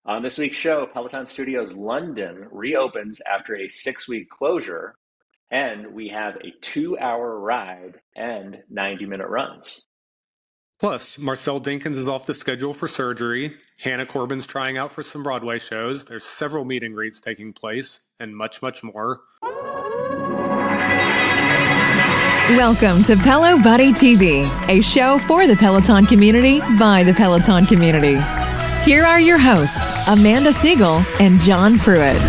On this week's show, Peloton Studios London reopens after a 6-week closure, and we have a 2-hour ride and 90-minute runs. Plus, Marcel Dinkins is off the schedule for surgery. Hannah Corbin's trying out for some Broadway shows. There's several meet and greets taking place, and much, much more. Welcome to Pelo Buddy TV, a show for the Peloton community by the Peloton community. Here are your hosts, Amanda Siegel and John Pruitt.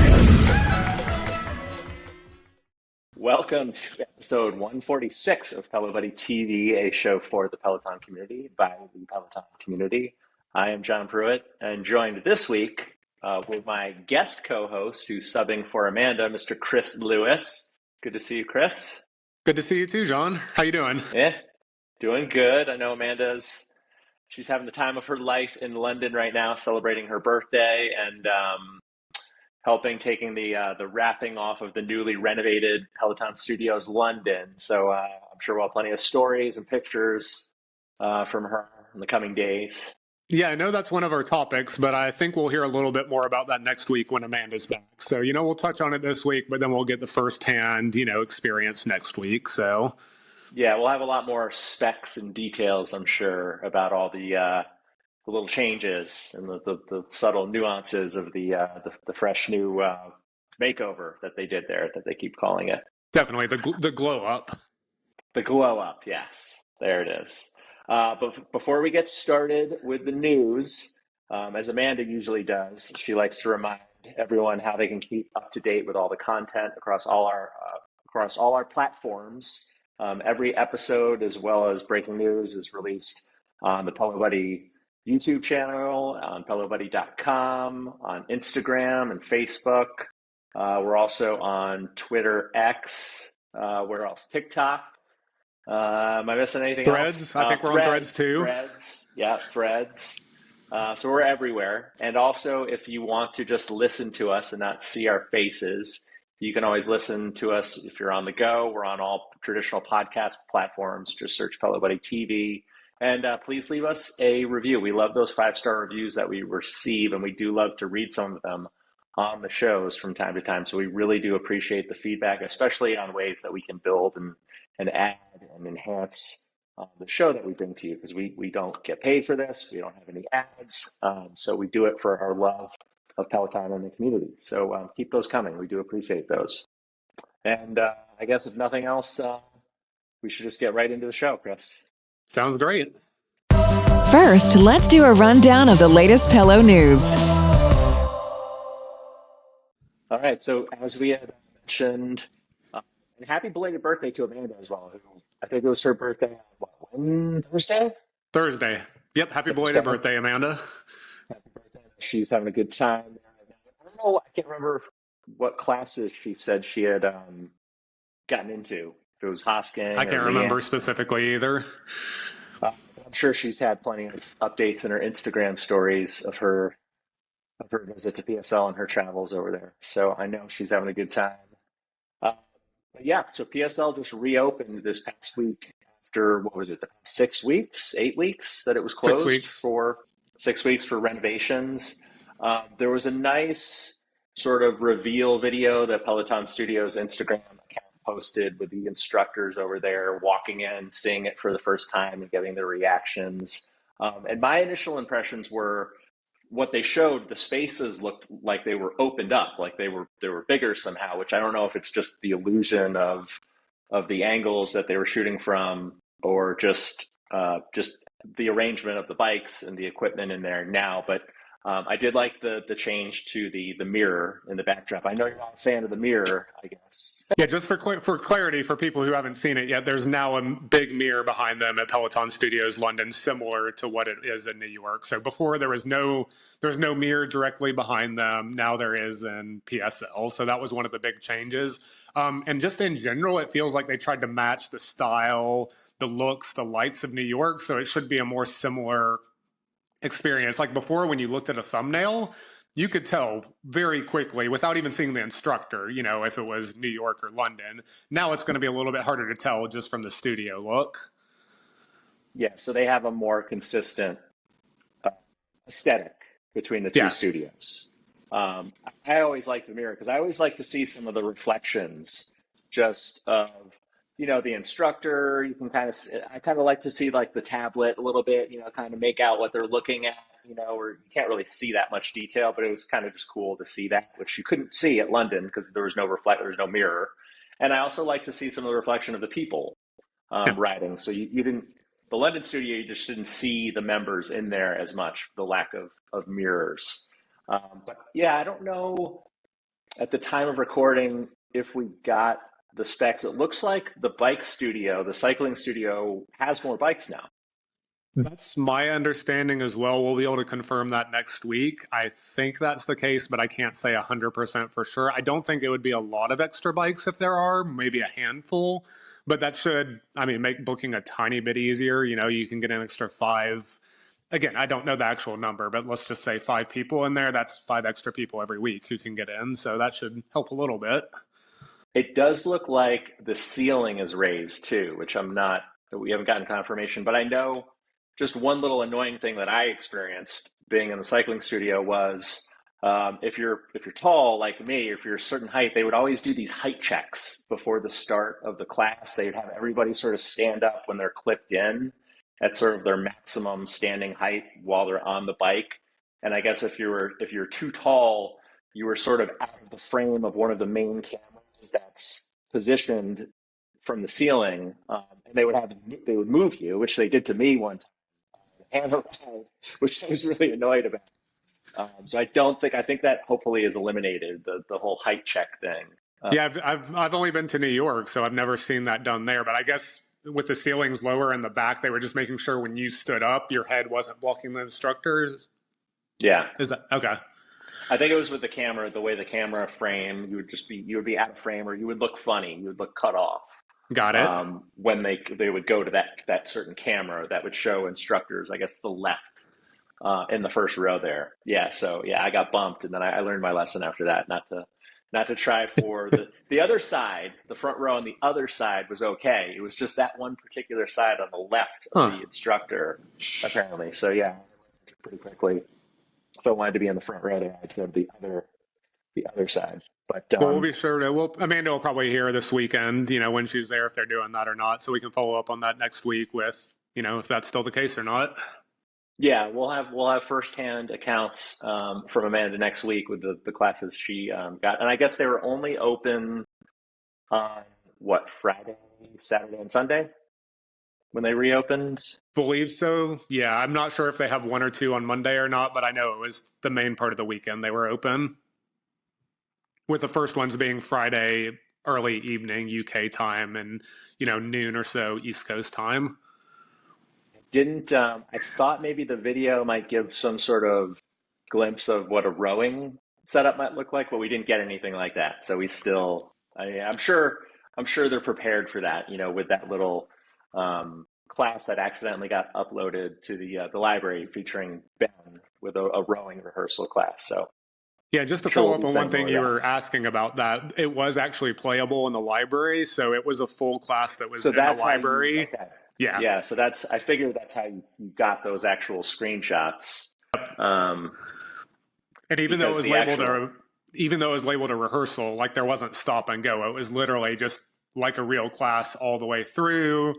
Welcome to episode 146 of Pelo Buddy TV, a show for the Peloton community by the Peloton community. I am John Pruitt, and joined this week with my guest co-host who's subbing for Amanda, Mr. Chris Lewis. Good to see you, Chris. Good to see you too, John. How you doing? Yeah, doing good. I know she's having the time of her life in London right now, celebrating her birthday and taking the wrapping off of the newly renovated Peloton Studios London. So I'm sure we'll have plenty of stories and pictures from her in the coming days. Yeah, I know that's one of our topics, but I think we'll hear a little bit more about that next week when Amanda's back. So, we'll touch on it this week, but then we'll get the firsthand, experience next week. So, yeah, we'll have a lot more specs and details, I'm sure, about all the little changes and the subtle nuances of the fresh new makeover that they did there, that they keep calling it. Definitely the glow up. The glow up, yes, there it is. But before we get started with the news, as Amanda usually does, she likes to remind everyone how they can keep up to date with all the content across all our platforms. Every episode, as well as breaking news, is released on the Pelo Buddy YouTube channel, on pelobuddy.com, on Instagram and Facebook. We're also on Twitter, X, where else? TikTok. Am I missing anything Threads? else? I think we're on Threads too. Threads. Yeah, Threads. So we're everywhere. And also, if you want to just listen to us and not see our faces, you can always listen to us if you're on the go. We're on all traditional podcast platforms. Just search Pelo Buddy TV. And please leave us a review. We love those 5-star reviews that we receive, and we do love to read some of them on the shows from time to time. So we really do appreciate the feedback, especially on ways that we can build and add and enhance the show that we bring to you, because we don't get paid for this. We don't have any ads. So we do it for our love of Peloton and the community. So keep those coming. We do appreciate those. And I guess if nothing else, we should just get right into the show, Chris. Sounds great. First, let's do a rundown of the latest Pelo news. All right. So as we had mentioned, and happy belated birthday to Amanda as well. I think it was her birthday on Thursday? Thursday. Yep. Happy belated birthday, Amanda. Happy birthday. She's having a good time. I don't know. I can't remember what classes she said she had gotten into. If it was Hoskin. I can't remember specifically either. I'm sure she's had plenty of updates in her Instagram stories of her visit to PSL and her travels over there. So I know she's having a good time. But yeah, so PSL just reopened this past week after, what was it, 6 weeks, 8 weeks that it was closed? 6 weeks. For 6 weeks for renovations. There was a nice sort of reveal video that Peloton Studios Instagram account posted with the instructors over there walking in, seeing it for the first time and getting their reactions. And my initial impressions were, what they showed, the spaces looked like they were opened up, like they were bigger somehow, which I don't know if it's just the illusion of the angles that they were shooting from, or just the arrangement of the bikes and the equipment in there now. But I did like the change to the mirror in the backdrop. I know you're not a fan of the mirror, I guess. Yeah, just for clarity for people who haven't seen it yet, there's now a big mirror behind them at Peloton Studios London, similar to what it is in New York. So before there was no mirror directly behind them. Now there is in PSL. So that was one of the big changes. And just in general, it feels like they tried to match the style, the looks, the lights of New York. So it should be a more similar experience. Like before, when you looked at a thumbnail, you could tell very quickly without even seeing the instructor, if it was New York or London. Now it's going to be a little bit harder to tell just from the studio look. Yeah, so they have a more consistent aesthetic between the two studios. I always like the mirror because I always like to see some of the reflections just of, the instructor. You can I kind of like to see like the tablet a little bit, kind of make out what they're looking at, or you can't really see that much detail, but it was kind of just cool to see that, which you couldn't see at London because there was no mirror. And I also like to see some of the reflection of the people riding. So you didn't, the London studio, you just didn't see the members in there as much, the lack of mirrors. But yeah, I don't know at the time of recording if we got the specs. It looks like the cycling studio has more bikes now. That's my understanding as well. We'll be able to confirm that next week. I think that's the case, but I can't say 100% for sure. I don't think it would be a lot of extra bikes if there are, maybe a handful, but that should, make booking a tiny bit easier. You can get an extra 5. Again, I don't know the actual number, but let's just say 5 people in there. That's 5 extra people every week who can get in. So that should help a little bit. It does look like the ceiling is raised too, which we haven't gotten confirmation, but I know just one little annoying thing that I experienced being in the cycling studio was if you're tall like me, if you're a certain height, they would always do these height checks before the start of the class. They'd have everybody sort of stand up when they're clipped in at sort of their maximum standing height while they're on the bike. And I guess if you're too tall, you were sort of out of the frame of one of the main cameras that's positioned from the ceiling, and they would move you, which they did to me one time, and around, which I was really annoyed about. So I think that hopefully is eliminated, the whole height check thing. Yeah, I've only been to New York, so I've never seen that done there. But I guess with the ceilings lower in the back, they were just making sure when you stood up, your head wasn't blocking the instructors. Yeah. Is that okay? I think it was with the camera, the way the camera frame, you would be out of frame, or you would look funny, you would look cut off. Got it. When they would go to that certain camera that would show instructors, I guess the left in the first row there. Yeah. So yeah, I got bumped, and then I learned my lesson after that, not to try for the other side. The front row on the other side was okay. It was just that one particular side on the left of the instructor, apparently. So yeah, pretty quickly. If I wanted to be in the front row there, I had to go to the other side. But we'll be sure to. Amanda will probably hear this weekend, when she's there, if they're doing that or not. So we can follow up on that next week with, if that's still the case or not. Yeah, we'll have firsthand accounts from Amanda next week with the classes she got, and I guess they were only open on Friday, Saturday, and Sunday when they reopened. Believe so. Yeah, I'm not sure if they have 1 or 2 on Monday or not, but I know it was the main part of the weekend they were open. With the first ones being Friday early evening UK time and noon or so East Coast time. I thought maybe the video might give some sort of glimpse of what a rowing setup might look like, but we didn't get anything like that. So I'm sure they're prepared for that, with that little class that accidentally got uploaded to the library featuring Ben with a rowing rehearsal class. So yeah, just to follow up on one thing you were asking about that, it was actually playable in the library. So it was a full class that was in the library. Okay. Yeah. So I figured that's how you got those actual screenshots. And even though it was labeled a rehearsal, like there wasn't stop and go. It was literally just like a real class all the way through.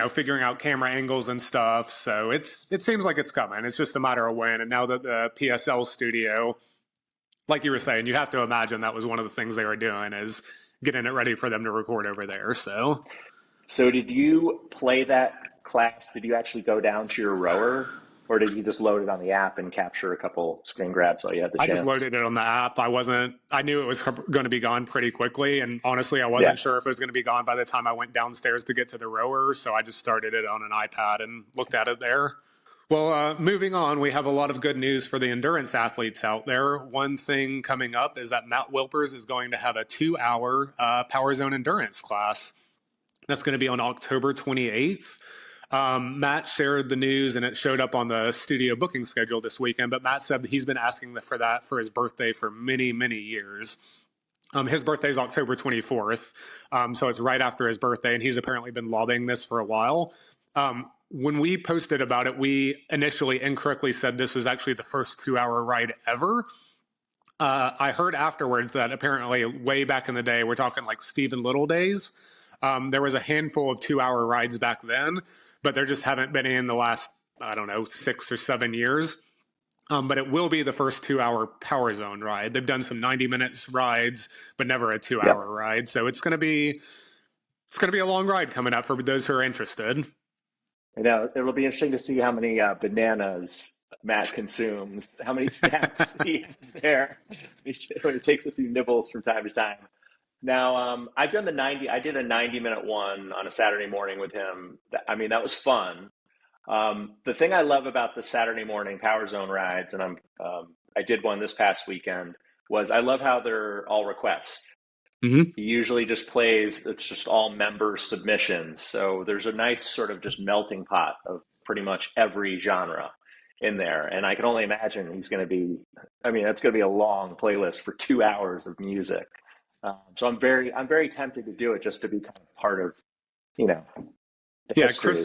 Figuring out camera angles and stuff. So it seems like it's coming. It's just a matter of when. And now that the PSL studio, like you were saying, you have to imagine that was one of the things they were doing is getting it ready for them to record over there. So did you play that class? Did you actually go down to your rower, or did you just load it on the app and capture a couple screen grabs while you had the chance? I just loaded it on the app. I knew it was going to be gone pretty quickly. And honestly, I wasn't sure if it was going to be gone by the time I went downstairs to get to the rower. So I just started it on an iPad and looked at it there. Well, moving on, we have a lot of good news for the endurance athletes out there. One thing coming up is that Matt Wilpers is going to have a 2-hour Power Zone endurance class. That's going to be on October 28th. Matt shared the news and it showed up on the studio booking schedule this weekend, but Matt said he's been asking for that for his birthday for many, many years. His birthday is October 24th. So it's right after his birthday, and he's apparently been lobbying this for a while. when we posted about it, we initially incorrectly said this was actually the first 2-hour ride ever. I heard afterwards that apparently way back in the day, we're talking like Stephen Little days, there was a handful of 2-hour rides back then, but there just haven't been any in the last, I don't know, 6 or 7 years. But it will be the first 2-hour Power Zone ride. They've done some 90 minutes rides, but never a 2-hour ride. So it's going to be a long ride coming up for those who are interested. I know it'll be interesting to see how many bananas Matt consumes, how many snacks he has there. It takes a few nibbles from time to time. Now, I've done I did a 90-minute one on a Saturday morning with him. I mean, that was fun. The thing I love about the Saturday morning Power Zone rides, and I did one this past weekend, was I love how they're all requests. Mm-hmm. He usually just plays, it's just all member submissions. So there's a nice sort of just melting pot of pretty much every genre in there. And I can only imagine that's going to be a long playlist for 2 hours of music. So I'm very tempted to do it just to be kind of part of, the history.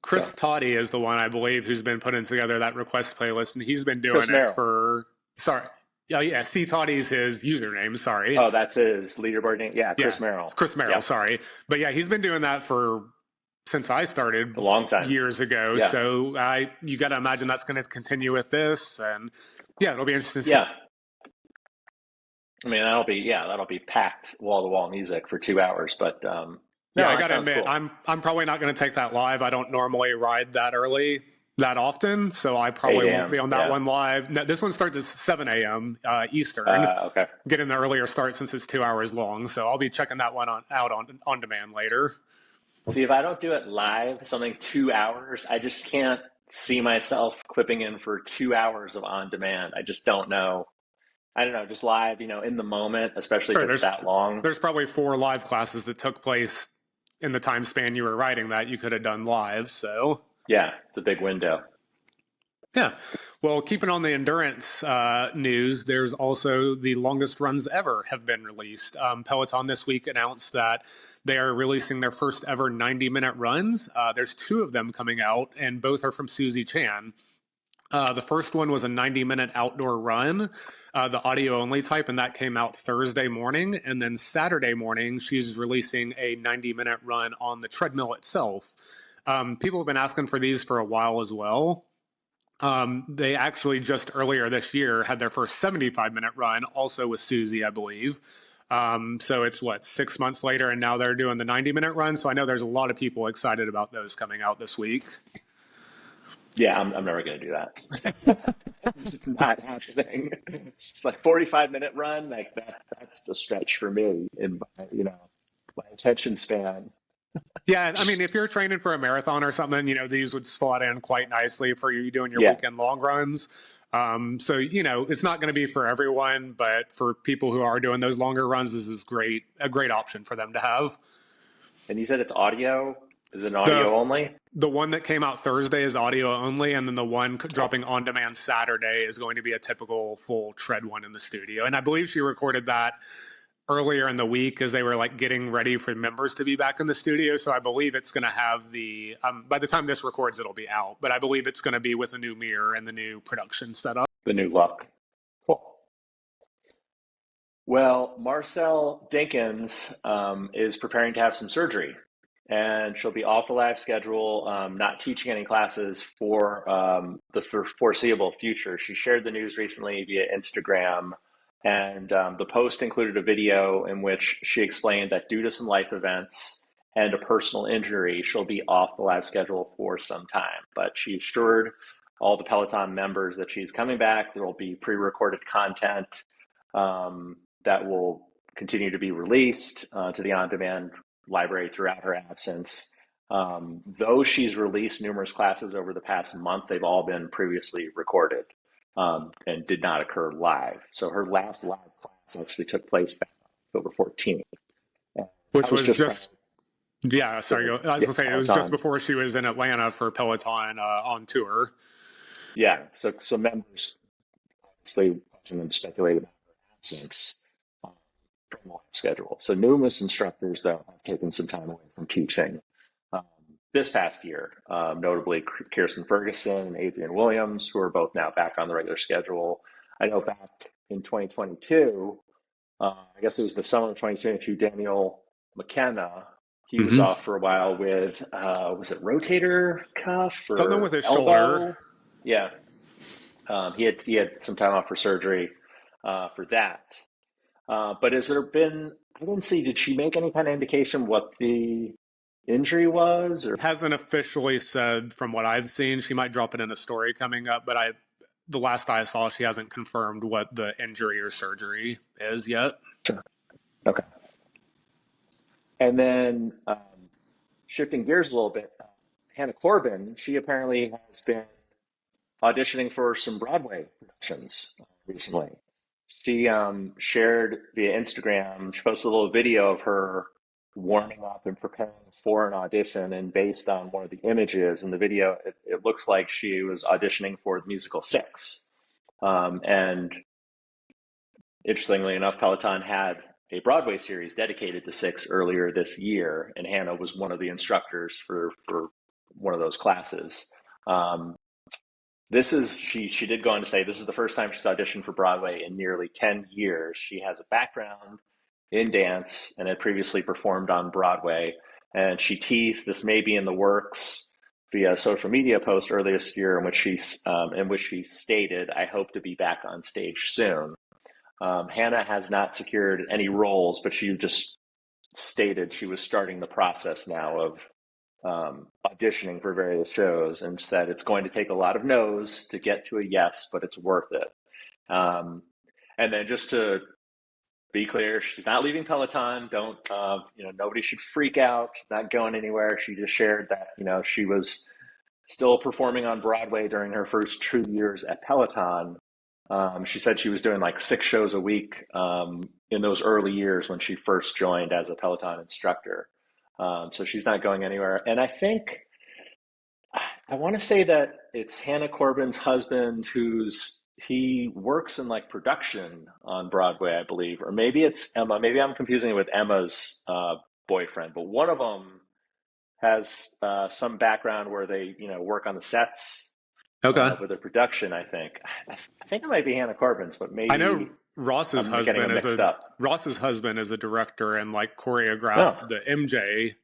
Chris Toddy is the one, I believe, who's been putting together that request playlist, and he's been doing it for, C. Toddy's his username, sorry. Oh, that's his leaderboard name? Yeah, Chris Merrill. Chris Merrill, sorry. But yeah, he's been doing that since I started a long time years ago. Yeah. So you got to imagine that's going to continue with this, and it'll be interesting to see. Yeah. I mean, that'll be packed wall-to-wall music for 2 hours, but I got to admit, cool. I'm probably not going to take that live. I don't normally ride that early that often, so I probably won't be on that one live. Now, this one starts at 7 a.m. Eastern. Okay. Getting the earlier start since it's 2 hours long, so I'll be checking that one out on demand later. See, if I don't do it live, something 2 hours, I just can't see myself clipping in for 2 hours of on demand. I just don't know. I don't know, just live, in the moment, especially if it's that long. There's probably 4 live classes that took place in the time span you were writing that you could have done live. So yeah, it's a big window. Yeah. Well, keeping on the endurance news, there's also the longest runs ever have been released. Peloton this week announced that they are releasing their first ever 90-minute runs. There's 2 of them coming out, and both are from Susie Chan. The first one was a 90-minute outdoor run, the audio-only type, and that came out Thursday morning. And then Saturday morning, she's releasing a 90-minute run on the treadmill itself. People have been asking for these for a while as well. They actually just earlier this year had their first 75-minute run, also with Susie, I believe. So it's 6 months later, and now they're doing the 90-minute run. So I know there's a lot of people excited about those coming out this week. Yeah, I'm never going to do that. It's not happening. Like 45-minute run, like that's the stretch for me in my attention span. Yeah, I mean, if you're training for a marathon or something, these would slot in quite nicely for you doing your weekend long runs. So, it's not going to be for everyone, but for people who are doing those longer runs, this is a great option for them to have. And you said it's audio? Is it audio only? The one that came out Thursday is audio only, and then the one dropping on demand Saturday is going to be a typical full tread one in the studio. And I believe she recorded that earlier in the week as they were getting ready for members to be back in the studio. So I believe it's going to have by the time this records, it'll be out, but I believe it's going to be with a new mirror and the new production setup. The new look. Cool. Well, Marcel Dinkins is preparing to have some surgery, and she'll be off the live schedule, not teaching any classes for the foreseeable future. She shared the news recently via Instagram. And the post included a video in which she explained that due to some life events and a personal injury, she'll be off the live schedule for some time. But she assured all the Peloton members that she's coming back. There will be pre-recorded content that will continue to be released to the on-demand library throughout her absence. Though she's released numerous classes over the past month, they've all been previously recorded. And did not occur live. So her last live class actually took place back on October 14th. Which was just I was going to say, it was just before she was in Atlanta for Peloton on tour. Yeah, so members obviously watching them speculate about her absence from the live schedule. So numerous instructors, though, have taken some time away from teaching this past year, notably Kirsten Ferguson and Adrian Williams, who are both now back on the regular schedule. I know back in 2022, I guess it was the summer of 2022, Daniel McKenna, he was off for a while with, was it rotator cuff or something with his elbow? shoulder? Yeah. He had some time off for surgery for that. But has there been, I didn't see, did she make any kind of indication what the injury was? Or Hasn't officially said from what I've seen. She might drop it in a story coming up, but the last I saw, she hasn't confirmed what the injury or surgery is yet. Sure. Okay. And then shifting gears a little bit, Hannah Corbin, she apparently has been auditioning for some Broadway productions recently. She shared via Instagram, she posted a little video of her warming up and preparing for an audition, and based on one of the images in the video, it looks like she was auditioning for the musical Six. And interestingly enough, Peloton had a Broadway series dedicated to Six earlier this year, and Hannah was one of the instructors for one of those classes. She did go on to say this is the first time she's auditioned for Broadway in nearly 10 years. She has a background in dance and had previously performed on Broadway. And she teased this may be in the works via a social media post earlier this year in which she stated, "I hope to be back on stage soon." Hannah has not secured any roles, but she just stated she was starting the process now of auditioning for various shows, and said it's going to take a lot of no's to get to a yes, but it's worth it. And then just to be clear, she's not leaving Peloton. Don't, nobody should freak out. She's not going anywhere. She just shared that, she was still performing on Broadway during her first 2 years at Peloton. She said she was doing like 6 shows a week in those early years when she first joined as a Peloton instructor. So she's not going anywhere. And I think, I want to say that it's Hannah Corbin's husband he works in like production on Broadway, I believe, or maybe it's Emma. Maybe I'm confusing it with Emma's boyfriend, but one of them has some background where they, work on the sets. Okay. With the production, I think. I think it might be Hannah Corbin's, but maybe. I know Ross's husband is a director and like choreographed the MJ,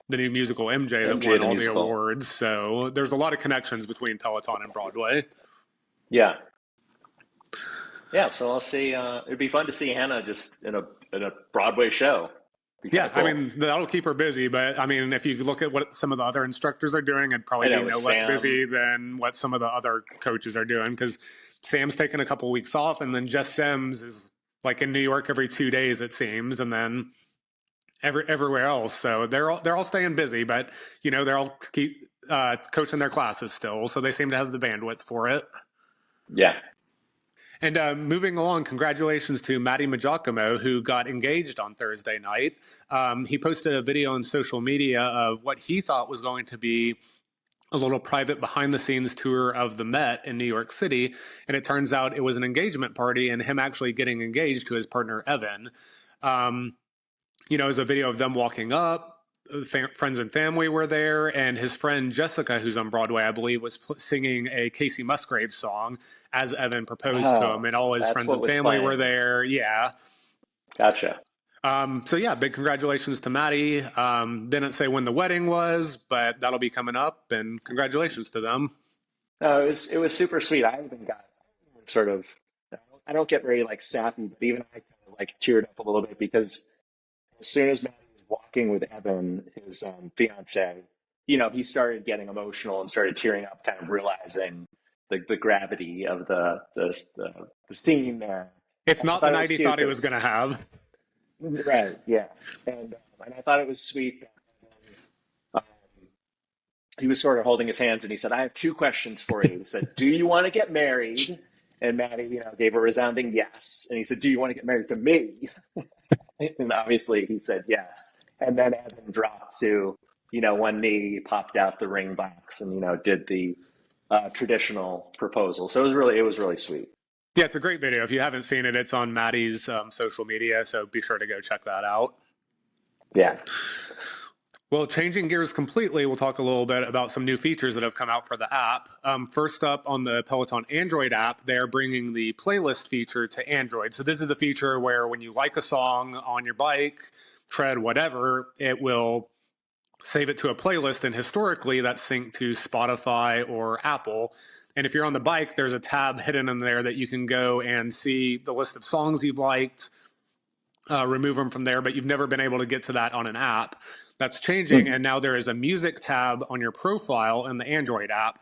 the new musical MJ that won all the awards. So there's a lot of connections between Peloton and Broadway. Yeah. So I'll see. It'd be fun to see Hannah just in a Broadway show. Yeah, cool. I mean, that'll keep her busy, but I mean, if you look at what some of the other instructors are doing, it'd probably be no less busy than what some of the other coaches are doing, because Sam's taking a couple weeks off, and then Jess Sims is like in New York every 2 days, it seems, and then everywhere else. So they're all staying busy, but they're all keep coaching their classes still, so they seem to have the bandwidth for it. Yeah. And moving along, congratulations to Matty Maggiacomo, who got engaged on Thursday night. He posted a video on social media of what he thought was going to be a little private behind-the-scenes tour of the Met in New York City, and it turns out it was an engagement party and him actually getting engaged to his partner, Evan. It was a video of them walking up. Friends and family were there, and his friend Jessica, who's on Broadway, I believe, was singing a Casey Musgraves song as Evan proposed to him, and all his friends and family were there. Yeah. Gotcha. Big congratulations to Matty. Didn't say when the wedding was, but that'll be coming up, and congratulations to them. No, it was super sweet. I even got sort of, I don't get very like sappy, but even I kind of like teared up a little bit, because as soon as Matty walking with Evan, his fiance, he started getting emotional and started tearing up, kind of realizing the gravity of the scene there. It's not the night he thought he was going to have. Right. Yeah. And I thought it was sweet that he was sort of holding his hands, and he said, "I have 2 questions for you." He said, "Do you want to get married?" And Matty, gave a resounding yes. And he said, "Do you want to get married to me?" And obviously he said yes. And then Evan dropped to, one knee, popped out the ring box, and, did the traditional proposal. So it was really sweet. Yeah, it's a great video. If you haven't seen it, it's on Matty's social media, so be sure to go check that out. Yeah. Well, changing gears completely, we'll talk a little bit about some new features that have come out for the app. First up, on the Peloton Android app, they're bringing the playlist feature to Android. So this is the feature where when you like a song on your bike, tread, whatever, it will save it to a playlist. And historically, that's synced to Spotify or Apple. And if you're on the bike, there's a tab hidden in there that you can go and see the list of songs you've liked, remove them from there, but you've never been able to get to that on an app. That's changing, and now there is a music tab on your profile in the Android app.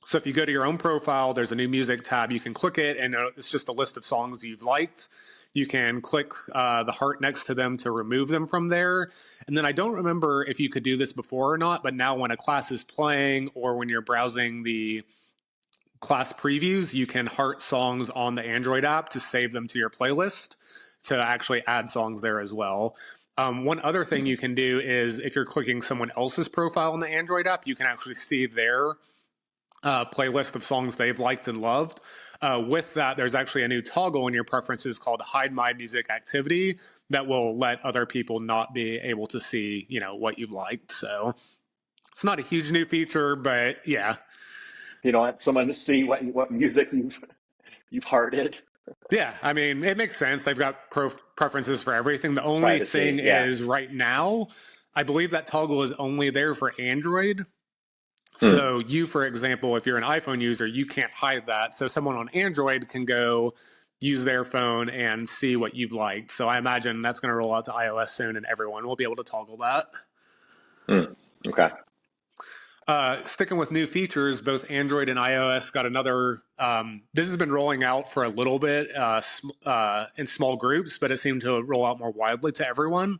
So if you go to your own profile, there's a new music tab. You can click it, and it's just a list of songs you've liked. You can click the heart next to them to remove them from there. And then I don't remember if you could do this before or not, but now when a class is playing or when you're browsing the class previews, you can heart songs on the Android app to save them to your playlist, to actually add songs there as well. One other thing you can do is if you're clicking someone else's profile in the Android app, you can actually see their playlist of songs they've liked and loved. With that, there's actually a new toggle in your preferences called Hide My Music Activity that will let other people not be able to see, what you've liked. So it's not a huge new feature, but yeah. You don't want someone to see what music you've hearted. Yeah, I mean, it makes sense. They've got preferences for everything. The only thing is right now, I believe that toggle is only there for Android. So you, for example, if you're an iPhone user, you can't hide that. So someone on Android can go use their phone and see what you've liked. So I imagine that's going to roll out to iOS soon, and everyone will be able to toggle that. Okay. Sticking with new features, both Android and iOS got another. This has been rolling out for a little bit in small groups, but it seemed to roll out more widely to everyone.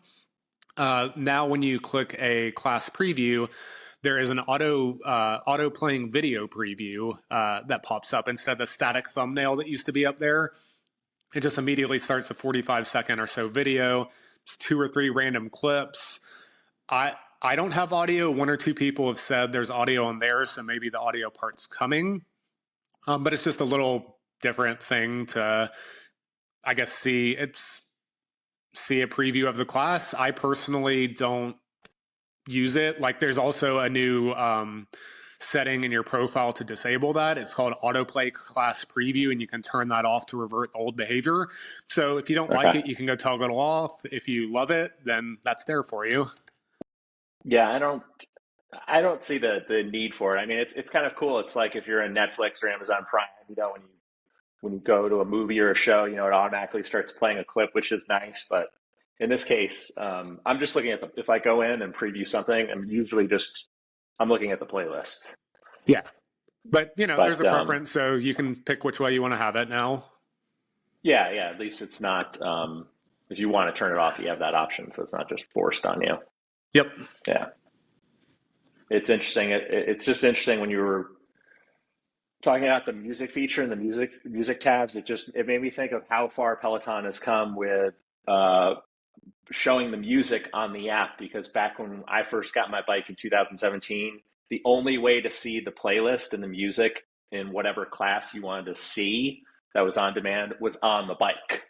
Now, when you click a class preview, there is an auto playing video preview that pops up instead of the static thumbnail that used to be up there. It just immediately starts a 45-second or so video. It's 2 or 3 random clips. I don't have audio. 1 or 2 people have said there's audio on there, so maybe the audio part's coming. But it's just a little different thing to, I guess, see a preview of the class. I personally don't use it. Like, there's also a new setting in your profile to disable that. It's called autoplay class preview, and you can turn that off to revert old behavior. So if you don't like it, you can go toggle it off. If you love it, then that's there for you. Yeah, I don't see the need for it. I mean, it's kind of cool. It's like if you're in Netflix or Amazon Prime, when you go to a movie or a show, it automatically starts playing a clip, which is nice. But in this case, I'm just looking at if I go in and preview something, I'm looking at the playlist. Yeah, but there's a preference, so you can pick which way you want to have it now. Yeah. At least it's not. If you want to turn it off, you have that option, so it's not just forced on you. Yep. Yeah. It's interesting. It's just interesting when you were talking about the music feature and the music tabs. It made me think of how far Peloton has come with showing the music on the app, because back when I first got my bike in 2017, the only way to see the playlist and the music in whatever class you wanted to see that was on demand was on the bike.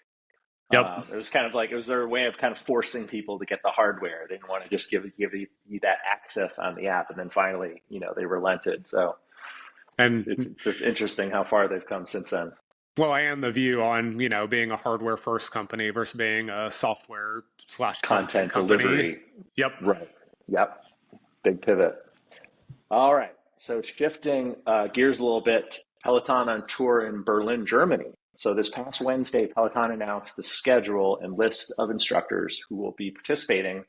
Yep. It was kind of like, it was their way of kind of forcing people to get the hardware. They didn't want to just give you that access on the app. And then finally, they relented. So it's interesting how far they've come since then. Well, I am the view on, being a hardware first company versus being a software / content delivery. Yep. Right. Yep. Big pivot. All right. So shifting gears a little bit, Peloton on tour in Berlin, Germany. So this past Wednesday, Peloton announced the schedule and list of instructors who will be participating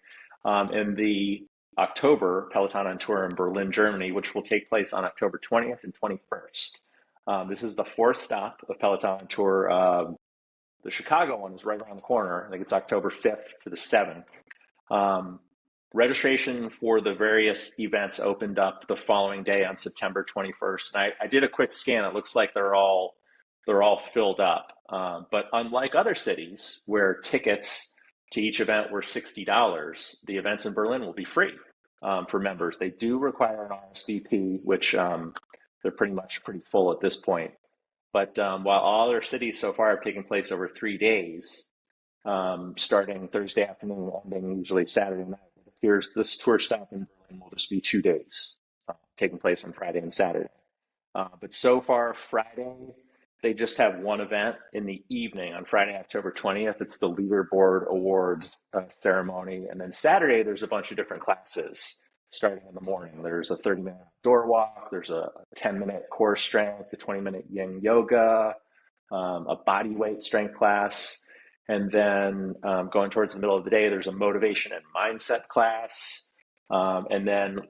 in the October Peloton on tour in Berlin, Germany, which will take place on October 20th and 21st. This is the 4th stop of Peloton on tour. The Chicago one is right around the corner. I think it's October 5th to the 7th. Registration for the various events opened up the following day on September 21st. And I did a quick scan. It looks like they're all filled up. But unlike other cities where tickets to each event were $60, the events in Berlin will be free for members. They do require an RSVP, which they're pretty full at this point. But while all other cities so far have taken place over 3 days, starting Thursday afternoon, ending usually Saturday night, here's this tour stop in Berlin will just be 2 days, taking place on Friday and Saturday. But so far, Friday, they just have one event in the evening on Friday, October 20th. It's the Leaderboard Awards ceremony. And then Saturday, there's a bunch of different classes starting in the morning. There's a 30-minute outdoor walk. There's a 10-minute core strength, a 20-minute yin yoga, a body weight strength class. And then going towards the middle of the day, there's a motivation and mindset class. And then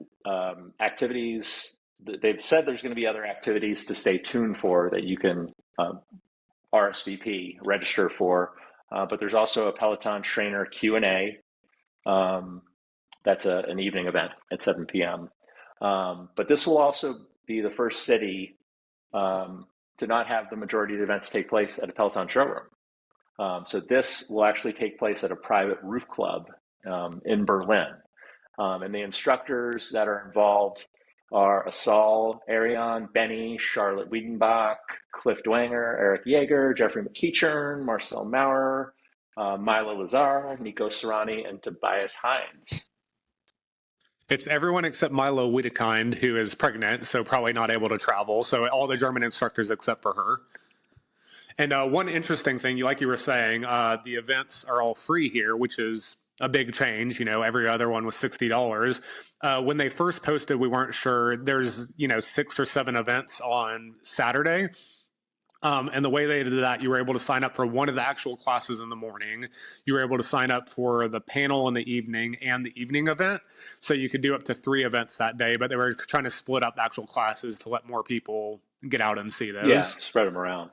activities. They've said there's going to be other activities to stay tuned for that you can RSVP, register for. But there's also a Peloton trainer Q&A. That's an evening event at 7 p.m. But this will also be the first city to not have the majority of the events take place at a Peloton showroom. So this will actually take place at a private roof club in Berlin. And the instructors that are involved are Asal Arion, Benny, Charlotte Wiedenbach, Cliff Dwanger, Eric Yeager, Jeffrey McKeechern, Marcel Maurer, Mila Lazar, Nico Serrani, and Tobias Hines. It's everyone except Milo Wiedekind, who is pregnant, so probably not able to travel. So all the German instructors except for her. And one interesting thing, like you were saying, the events are all free here, which is a big change. Every other one was $60. When they first posted, we weren't sure. There's 6 or 7 events on Saturday. And the way they did that, you were able to sign up for one of the actual classes in the morning. You were able to sign up for the panel in the evening and the evening event. So you could do up to 3 events that day, but they were trying to split up the actual classes to let more people get out and see those. Yeah, spread them around.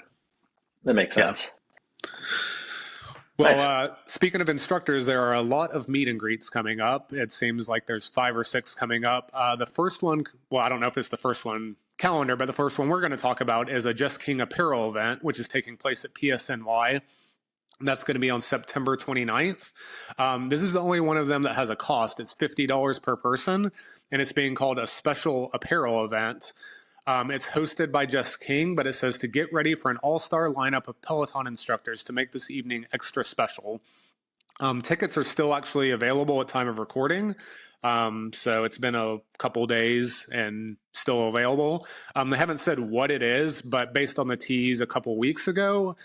That makes sense. Yeah. Well, Nice. Speaking of instructors, there are a lot of meet and greets coming up. It seems like there's 5 or 6 coming up. The first one, well, I don't know if it's the first one calendar, but the first one we're going to talk about is a Just King Apparel event, which is taking place at PSNY. That's going to be on September 29th. This is the only one of them that has a cost. It's $50 per person, and it's being called a special apparel event. It's hosted by Just King, but it says to get ready for an all-star lineup of Peloton instructors to make this evening extra special. Tickets are still actually available at time of recording. So it's been a couple days and still available. They haven't said what it is, but based on the tease a couple weeks ago,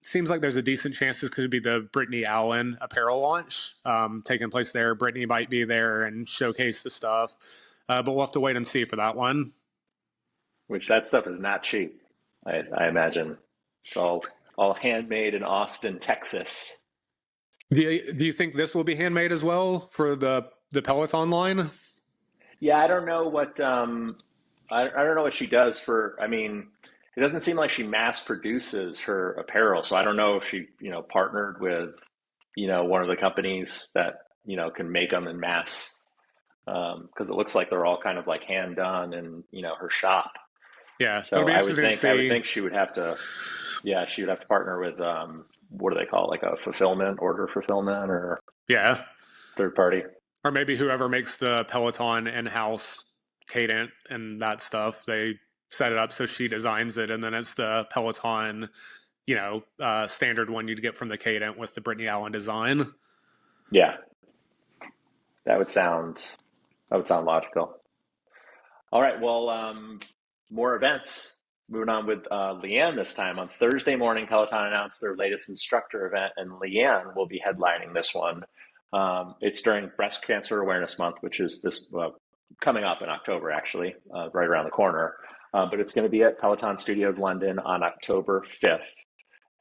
seems like there's a decent chance this could be the Brittany Allen apparel launch taking place there. Brittany might be there and showcase the stuff, but we'll have to wait and see for that one. Which that stuff is not cheap, I imagine. It's all handmade in Austin, Texas. Do you think this will be handmade as well for the Peloton line? Yeah, I don't know what I don't know what she does for. I mean, it doesn't seem like she mass produces her apparel, so I don't know if she partnered with one of the companies that can make them in mass, because it looks like they're all kind of like hand done in her shop. Yeah, so I would think she would have to. Yeah, she would have to partner with what do they call it? Like a order fulfillment, or third party, or maybe whoever makes the Peloton in-house cadent and that stuff. They set it up so she designs it, and then it's the Peloton, standard one you'd get from the cadent with the Brittany Allen design. Yeah, that would sound logical. All right, well, more events. Moving on with Leanne this time. On Thursday morning, Peloton announced their latest instructor event, and Leanne will be headlining this one. It's during Breast Cancer Awareness Month, which is this coming up in October, actually, right around the corner. But it's going to be at Peloton Studios London on October 5th.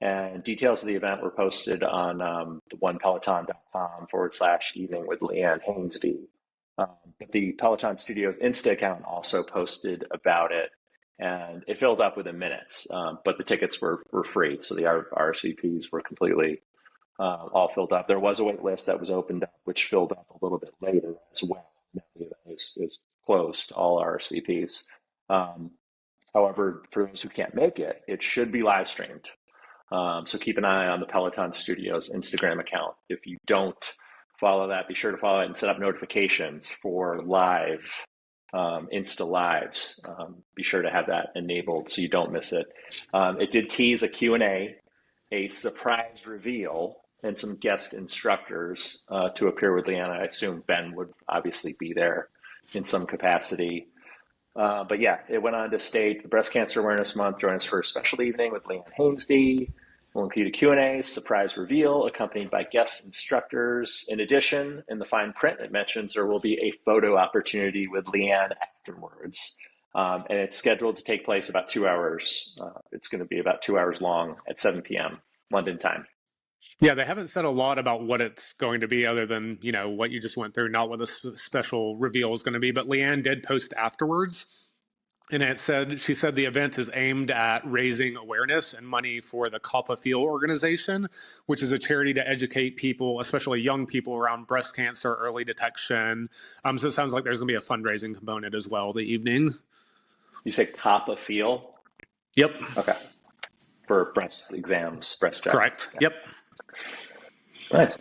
And details of the event were posted on onepeloton.com/evening with Leanne Hainsby. But the Peloton Studios Insta account also posted about it. And it filled up within minutes, but the tickets were free. So the RSVPs were completely all filled up. There was a wait list that was opened up, which filled up a little bit later as well. Now the event is closed, all RSVPs. However, for those who can't make it, it should be live streamed. So keep an eye on the Peloton Studios Instagram account. If you don't follow that, be sure to follow it and set up notifications for live Insta Lives. Be sure to have that enabled so you don't miss it. It did tease a Q&A, a surprise reveal, and some guest instructors to appear with Leanne. I assume Ben would obviously be there in some capacity. But yeah, it went on to state the Breast Cancer Awareness Month. Join us for a special evening with Leanne Hainsby. We'll include a Q&A, surprise reveal, accompanied by guest instructors. In addition, in the fine print, it mentions there will be a photo opportunity with Leanne afterwards. And it's scheduled to take place about 2 hours. It's going to be about 2 hours long at 7 p.m. London time. Yeah, they haven't said a lot about what it's going to be other than, what you just went through, not what the special reveal is going to be. But Leanne did post afterwards. And she said the event is aimed at raising awareness and money for the Coppa Feel organization, which is a charity to educate people, especially young people, around breast cancer, early detection. So it sounds like there's going to be a fundraising component as well the evening. You say Coppa Feel? Yep. Okay. For breast exams, breast checks. Correct. Yeah. Yep. Right.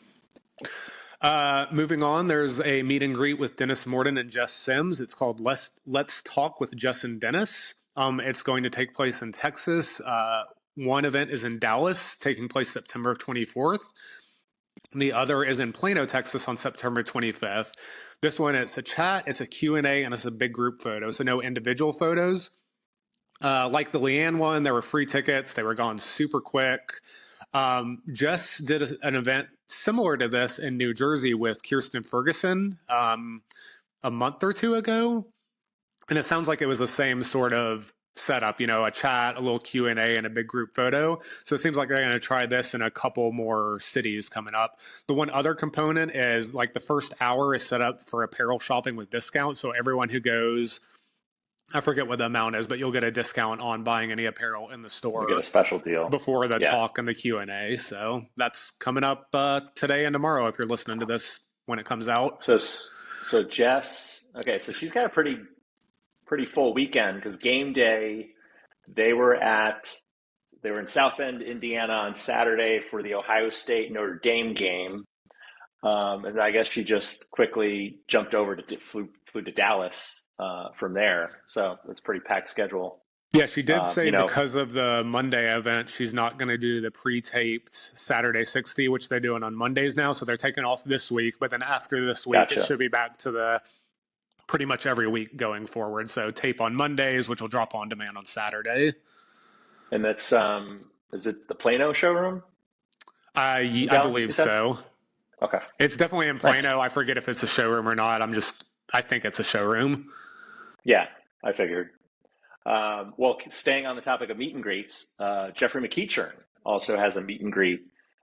Moving on, there's a meet and greet with Dennis Morden and Jess Sims. It's called Let's Talk with Jess and Denis. It's going to take place in Texas. One event is in Dallas, taking place September 24th. The other is in Plano, Texas on September 25th. This one, it's a chat, it's a Q&A, and it's a big group photo, so no individual photos. Like the Leanne one, there were free tickets. They were gone super quick. Jess did an event similar to this in New Jersey with Kirsten Ferguson a month or two ago. And it sounds like it was the same sort of setup, a chat, a little Q&A, and a big group photo. So it seems like they're going to try this in a couple more cities coming up. The one other component is like the first hour is set up for apparel shopping with discounts. So everyone who goes, I forget what the amount is, but you'll get a discount on buying any apparel in the store. You get a special deal before the talk and the Q&A. So that's coming up today and tomorrow if you're listening to this when it comes out. So Jess, okay, so she's got a pretty full weekend because game day, they were in South Bend, Indiana on Saturday for the Ohio State Notre Dame game. And I guess she just quickly jumped over flew to Dallas from there. So it's a pretty packed schedule. Yeah, she did say because of the Monday event, she's not going to do the pre-taped Saturday 60, which they're doing on Mondays now. So they're taking off this week. But then after this week, It should be back to the pretty much every week going forward. So tape on Mondays, which will drop on demand on Saturday. And that's, is it the Plano showroom? I believe so. Okay. It's definitely in Plano. I forget if it's a showroom or not. I think it's a showroom. Yeah, I figured. Well, staying on the topic of meet and greets, Jeffrey McEachern also has a meet and greet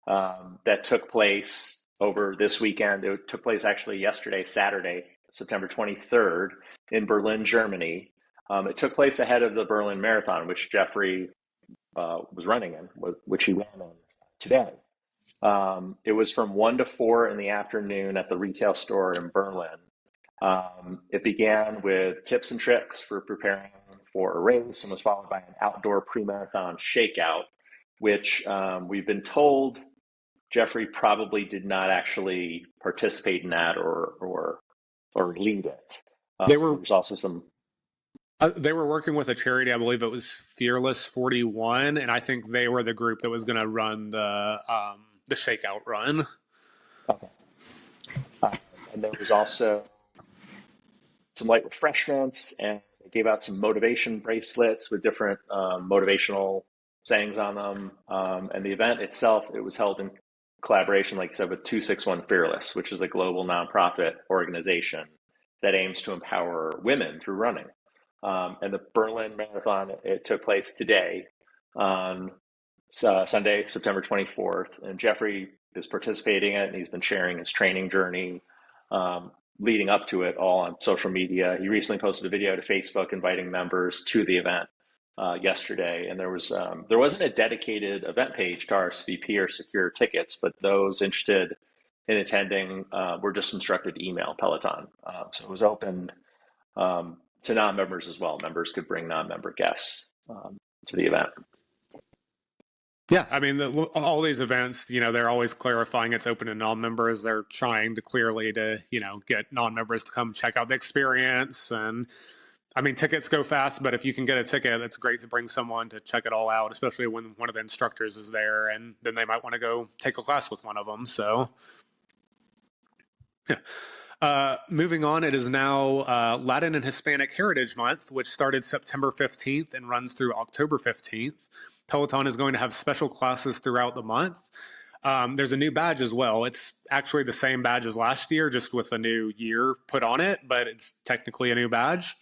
that took place over this weekend. It took place actually yesterday, Saturday, September 23rd in Berlin, Germany. It took place ahead of the Berlin Marathon, which Jeffrey was running in, which he ran in today. It was from 1 to 4 in the afternoon at the retail store in Berlin. It began with tips and tricks for preparing for a race and was followed by an outdoor pre-marathon shakeout, which we've been told Jeffrey probably did not actually participate in that or lead it. There was also some. They were working with a charity, I believe it was Fearless 41, and I think they were the group that was going to run the shakeout run. Okay. And there was also some light refreshments, and they gave out some motivation bracelets with different motivational sayings on them. And the event itself, it was held in collaboration, like I said, with 261 Fearless, which is a global nonprofit organization that aims to empower women through running. And the Berlin Marathon, it took place today on Sunday, September 24th. And Jeffrey is participating in it, and he's been sharing his training journey leading up to it all on social media. He recently posted a video to Facebook inviting members to the event yesterday. And there wasn't a dedicated event page to RSVP or secure tickets, but those interested in attending were just instructed to email Peloton. So it was opened to non-members as well. Members could bring non-member guests to the event. Yeah, I mean, all these events, they're always clarifying it's open to non-members. They're trying to clearly to, get non-members to come check out the experience. And I mean, tickets go fast, but if you can get a ticket, it's great to bring someone to check it all out, especially when one of the instructors is there, and then they might want to go take a class with one of them. So, yeah. Moving on, it is now Latin and Hispanic Heritage Month, which started September 15th and runs through October 15th. Peloton is going to have special classes throughout the month. There's a new badge as well. It's actually the same badge as last year, just with a new year put on it, but it's technically a new badge.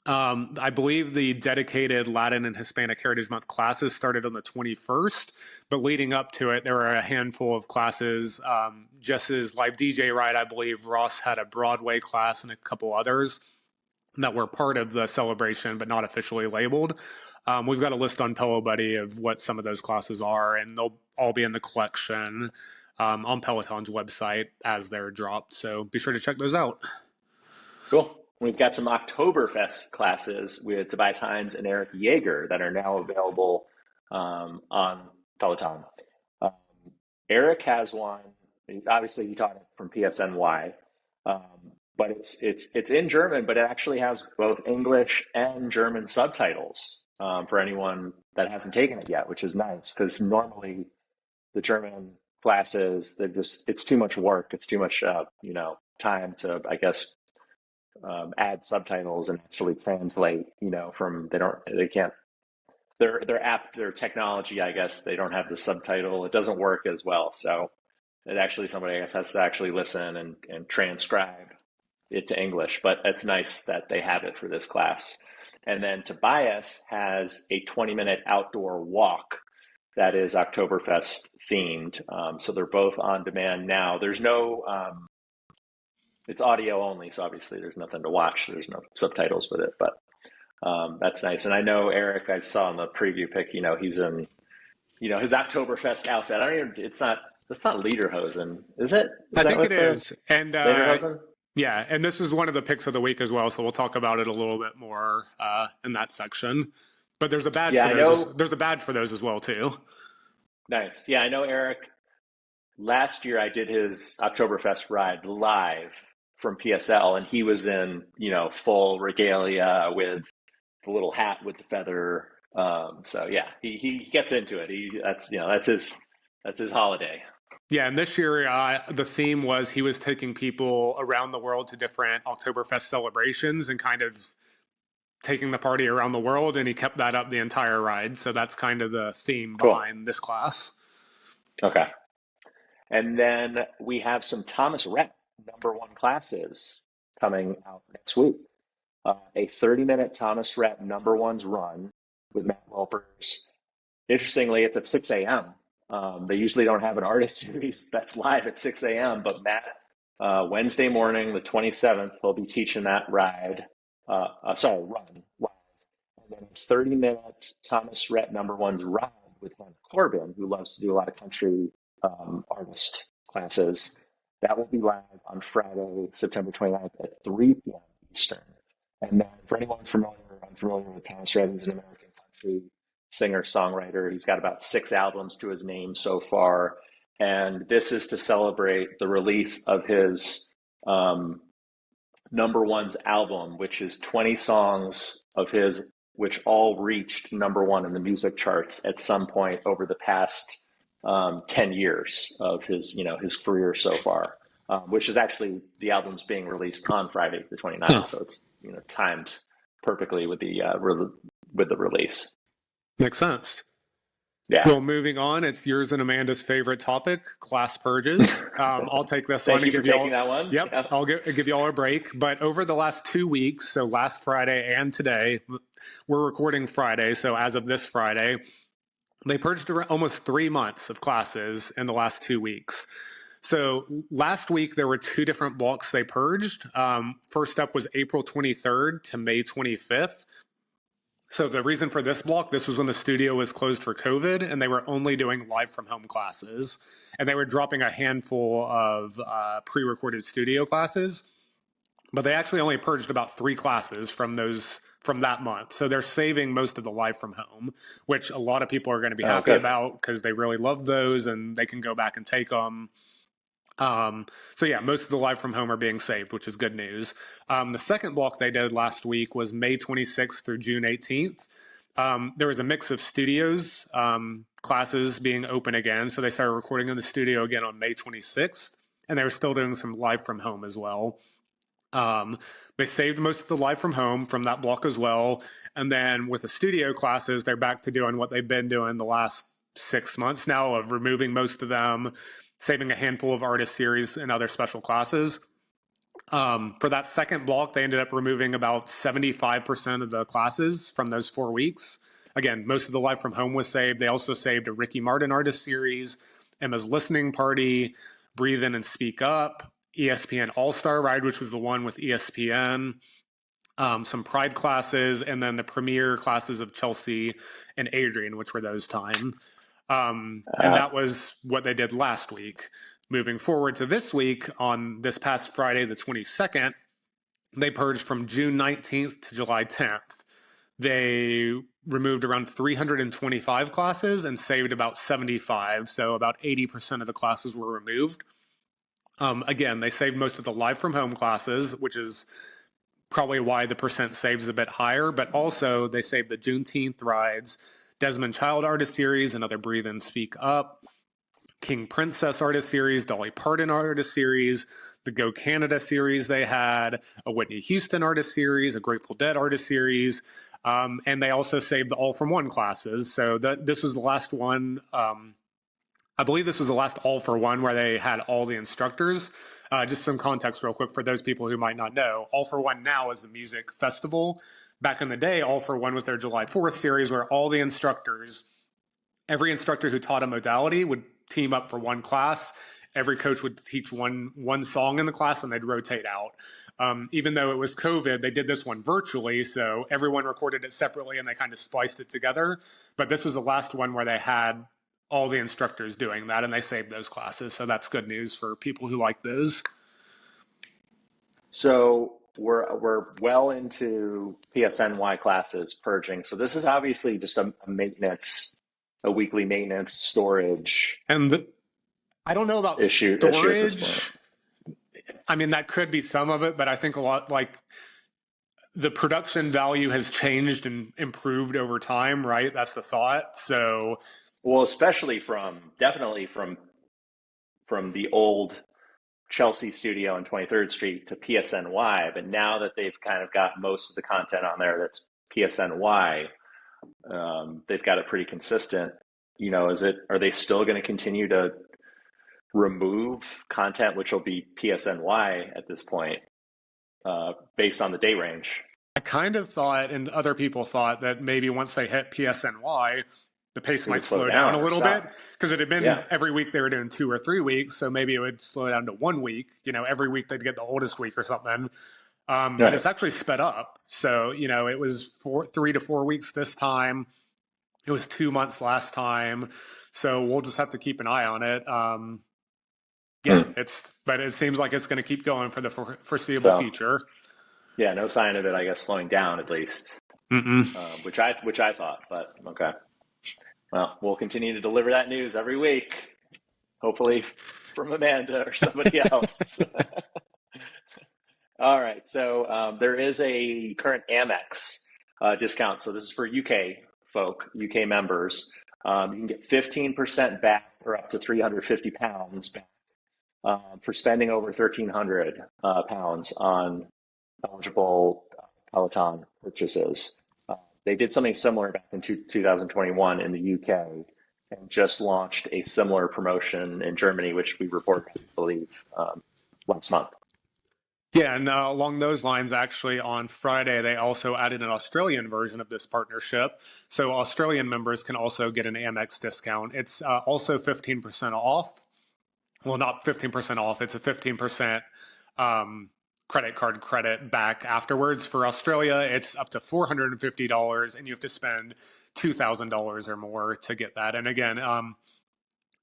I believe the dedicated Latin and Hispanic Heritage Month classes started on the 21st, but leading up to it, there were a handful of classes. Jess's live DJ ride, I believe Ross had a Broadway class and a couple others that were part of the celebration, but not officially labeled. We've got a list on Pelo Buddy of what some of those classes are, and they'll all be in the collection on Peloton's website as they're dropped. So be sure to check those out. Cool. We've got some Oktoberfest classes with Tobias Hines and Eric Yeager that are now available on Peloton. Eric has one. Obviously, he taught it from PSNY, but it's in German, but it actually has both English and German subtitles for anyone that hasn't taken it yet, which is nice because normally the German classes, it's too much work. It's too much time to, I guess, add subtitles and actually translate, their app, their technology, I guess they don't have the subtitle. It doesn't work as well. So it actually, somebody I guess has to actually listen and transcribe it to English, but it's nice that they have it for this class. And then Tobias has a 20-minute outdoor walk that is Oktoberfest themed. So they're both on demand now. There's no, it's audio only, so obviously there's nothing to watch. There's no subtitles with it, but that's nice. And I know Eric, I saw in the preview pic, he's in, his Oktoberfest outfit. It's not lederhosen, is it? I think it is. And lederhosen? Yeah, and this is one of the picks of the week as well, so we'll talk about it a little bit more in that section. But there's a badge for those. There's a badge for those as well too. Nice. Yeah, I know Eric. Last year I did his Oktoberfest ride live from PSL, and he was in, full regalia with the little hat with the feather. So yeah, he gets into it. That's his holiday. Yeah, and this year the theme was he was taking people around the world to different Oktoberfest celebrations and kind of taking the party around the world, and he kept that up the entire ride. So that's kind of the theme behind this class. Okay. And then we have some Thomas Rhett #1 classes coming out next week. A 30-minute Thomas Rhett #1's run with Matt Wilpers. Interestingly, it's at 6 a.m. They usually don't have an artist series that's live at 6 a.m., but Matt, Wednesday morning, the 27th, he'll be teaching that run live. And then a 30-minute Thomas Rhett #1's ride with Corbin, who loves to do a lot of country artist classes. That will be live on Friday, September 29th at 3 p.m. Eastern. And then for anyone unfamiliar with Thomas Rhett, he's an American country singer-songwriter. He's got about 6 albums to his name so far. And this is to celebrate the release of his #1's album, which is 20 songs of his, which all reached #1 in the music charts at some point over the past 10 years of his career so far, which is actually, the album's being released on Friday the 29th. So it's, timed perfectly with the release. Makes sense. Yeah. Well, moving on, it's yours and Amanda's favorite topic, class purges. I'll take this one. Thank you for taking that one. Yep, yeah. I'll give you all a break. But over the last 2 weeks, so last Friday and today, we're recording Friday, so as of this Friday, they purged almost 3 months of classes in the last 2 weeks. So last week, there were 2 different blocks they purged. First up was April 23rd to May 25th. So the reason for this block, this was when the studio was closed for COVID, and they were only doing live from home classes. And they were dropping a handful of pre-recorded studio classes. But they actually only purged about 3 classes from that month. So they're saving most of the live from home, which a lot of people are going to be happy about because they really love those and they can go back and take them. So yeah, most of the live from home are being saved, which is good news. The second block they did last week was May 26th through June 18th. There was a mix of studios classes being open again. So they started recording in the studio again on May 26th, and they were still doing some live from home as well. They saved most of the live from home from that block as well. And then with the studio classes, they're back to doing what they've been doing the last 6 months now, of removing most of them, saving a handful of artist series and other special classes. For that second block, they ended up removing about 75% of the classes from those 4 weeks. Again, most of the live from home was saved. They also saved a Ricky Martin artist series, Emma's listening party, Breathe In and Speak Up, ESPN All-Star Ride, which was the one with ESPN, some Pride classes, and then the premiere classes of Chelsea and Adrian, which were those time. And that was what they did last week. Moving forward to this week, on this past Friday, the 22nd, they purged from June 19th to July 10th. They removed around 325 classes and saved about 75. So about 80% of the classes were removed. Again, they saved most of the live from home classes, which is probably why the percent saves a bit higher, but also they saved the Juneteenth rides, Desmond Child Artist Series, another Breathe In, Speak Up, King Princess Artist Series, Dolly Parton Artist Series, the Go Canada Series they had, a Whitney Houston Artist Series, a Grateful Dead Artist Series, and they also saved the All From One classes. So this was the last one. I believe this was the last All For One where they had all the instructors. Just some context real quick for those people who might not know. All For One now is the music festival. Back in the day, All For One was their July 4th series where all the instructors, every instructor who taught a modality would team up for one class. Every coach would teach one song in the class and they'd rotate out. Even though it was COVID, they did this one virtually, so everyone recorded it separately and they kind of spliced it together. But this was the last one where they had all the instructors doing that, and they saved those classes. So that's good news for people who like those. So we're well into PSNY classes purging. So this is obviously just a maintenance, a weekly maintenance storage. And I don't know about storage. I mean, that could be some of it, but I think a lot, like, the production value has changed and improved over time, right? That's the thought. So, well, especially definitely from the old Chelsea studio on 23rd Street to PSNY, but now that they've kind of got most of the content on there that's PSNY, they've got it pretty consistent. You know, are they still going to continue to remove content which will be PSNY at this point, based on the day range? I kind of thought, and other people thought, that maybe once they hit PSNY, the pace might slow down a little bit, because it had been every week they were doing 2 or 3 weeks. So maybe it would slow down to 1 week, you know, every week they'd get the oldest week or something. But it's actually sped up. So, you know, it was 3 to 4 weeks this time. It was 2 months last time. So we'll just have to keep an eye on it. But it seems like it's going to keep going for the foreseeable future. Yeah, no sign of it, I guess, slowing down at least, which I thought, but okay. Well, we'll continue to deliver that news every week, hopefully from Amanda or somebody else. All right, so there is a current Amex discount. So this is for UK folk, UK members. You can get 15% back or up to £350 back for spending over £1,300 pounds on eligible Peloton purchases. They did something similar back in 2021 in the UK and just launched a similar promotion in Germany, which we reported, I believe, last month. Yeah, and along those lines, actually, on Friday, they also added an Australian version of this partnership. So Australian members can also get an Amex discount. It's also 15% off. Well, not 15% off. It's a 15% credit card credit back afterwards. For Australia, it's up to $450, and you have to spend $2,000 or more to get that. And again,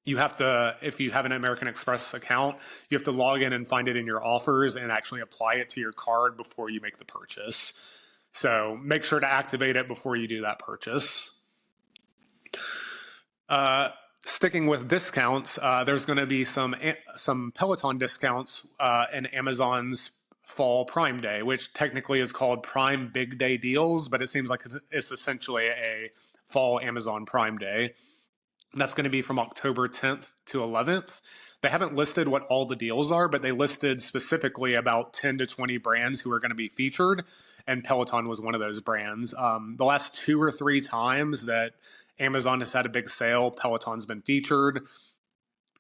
you have to, if you have an American Express account, you have to log in and find it in your offers and actually apply it to your card before you make the purchase. So make sure to activate it before you do that purchase. Sticking with discounts, there's going to be some Peloton discounts in Amazon's Fall Prime Day, which technically is called Prime Big Day Deals, but it seems like it's essentially a Fall Amazon Prime Day. That's going to be from October 10th to 11th. They haven't listed what all the deals are, but they listed specifically about 10 to 20 brands who are going to be featured, and Peloton was one of those brands. The last 2 or 3 times that Amazon has had a big sale, Peloton's been featured.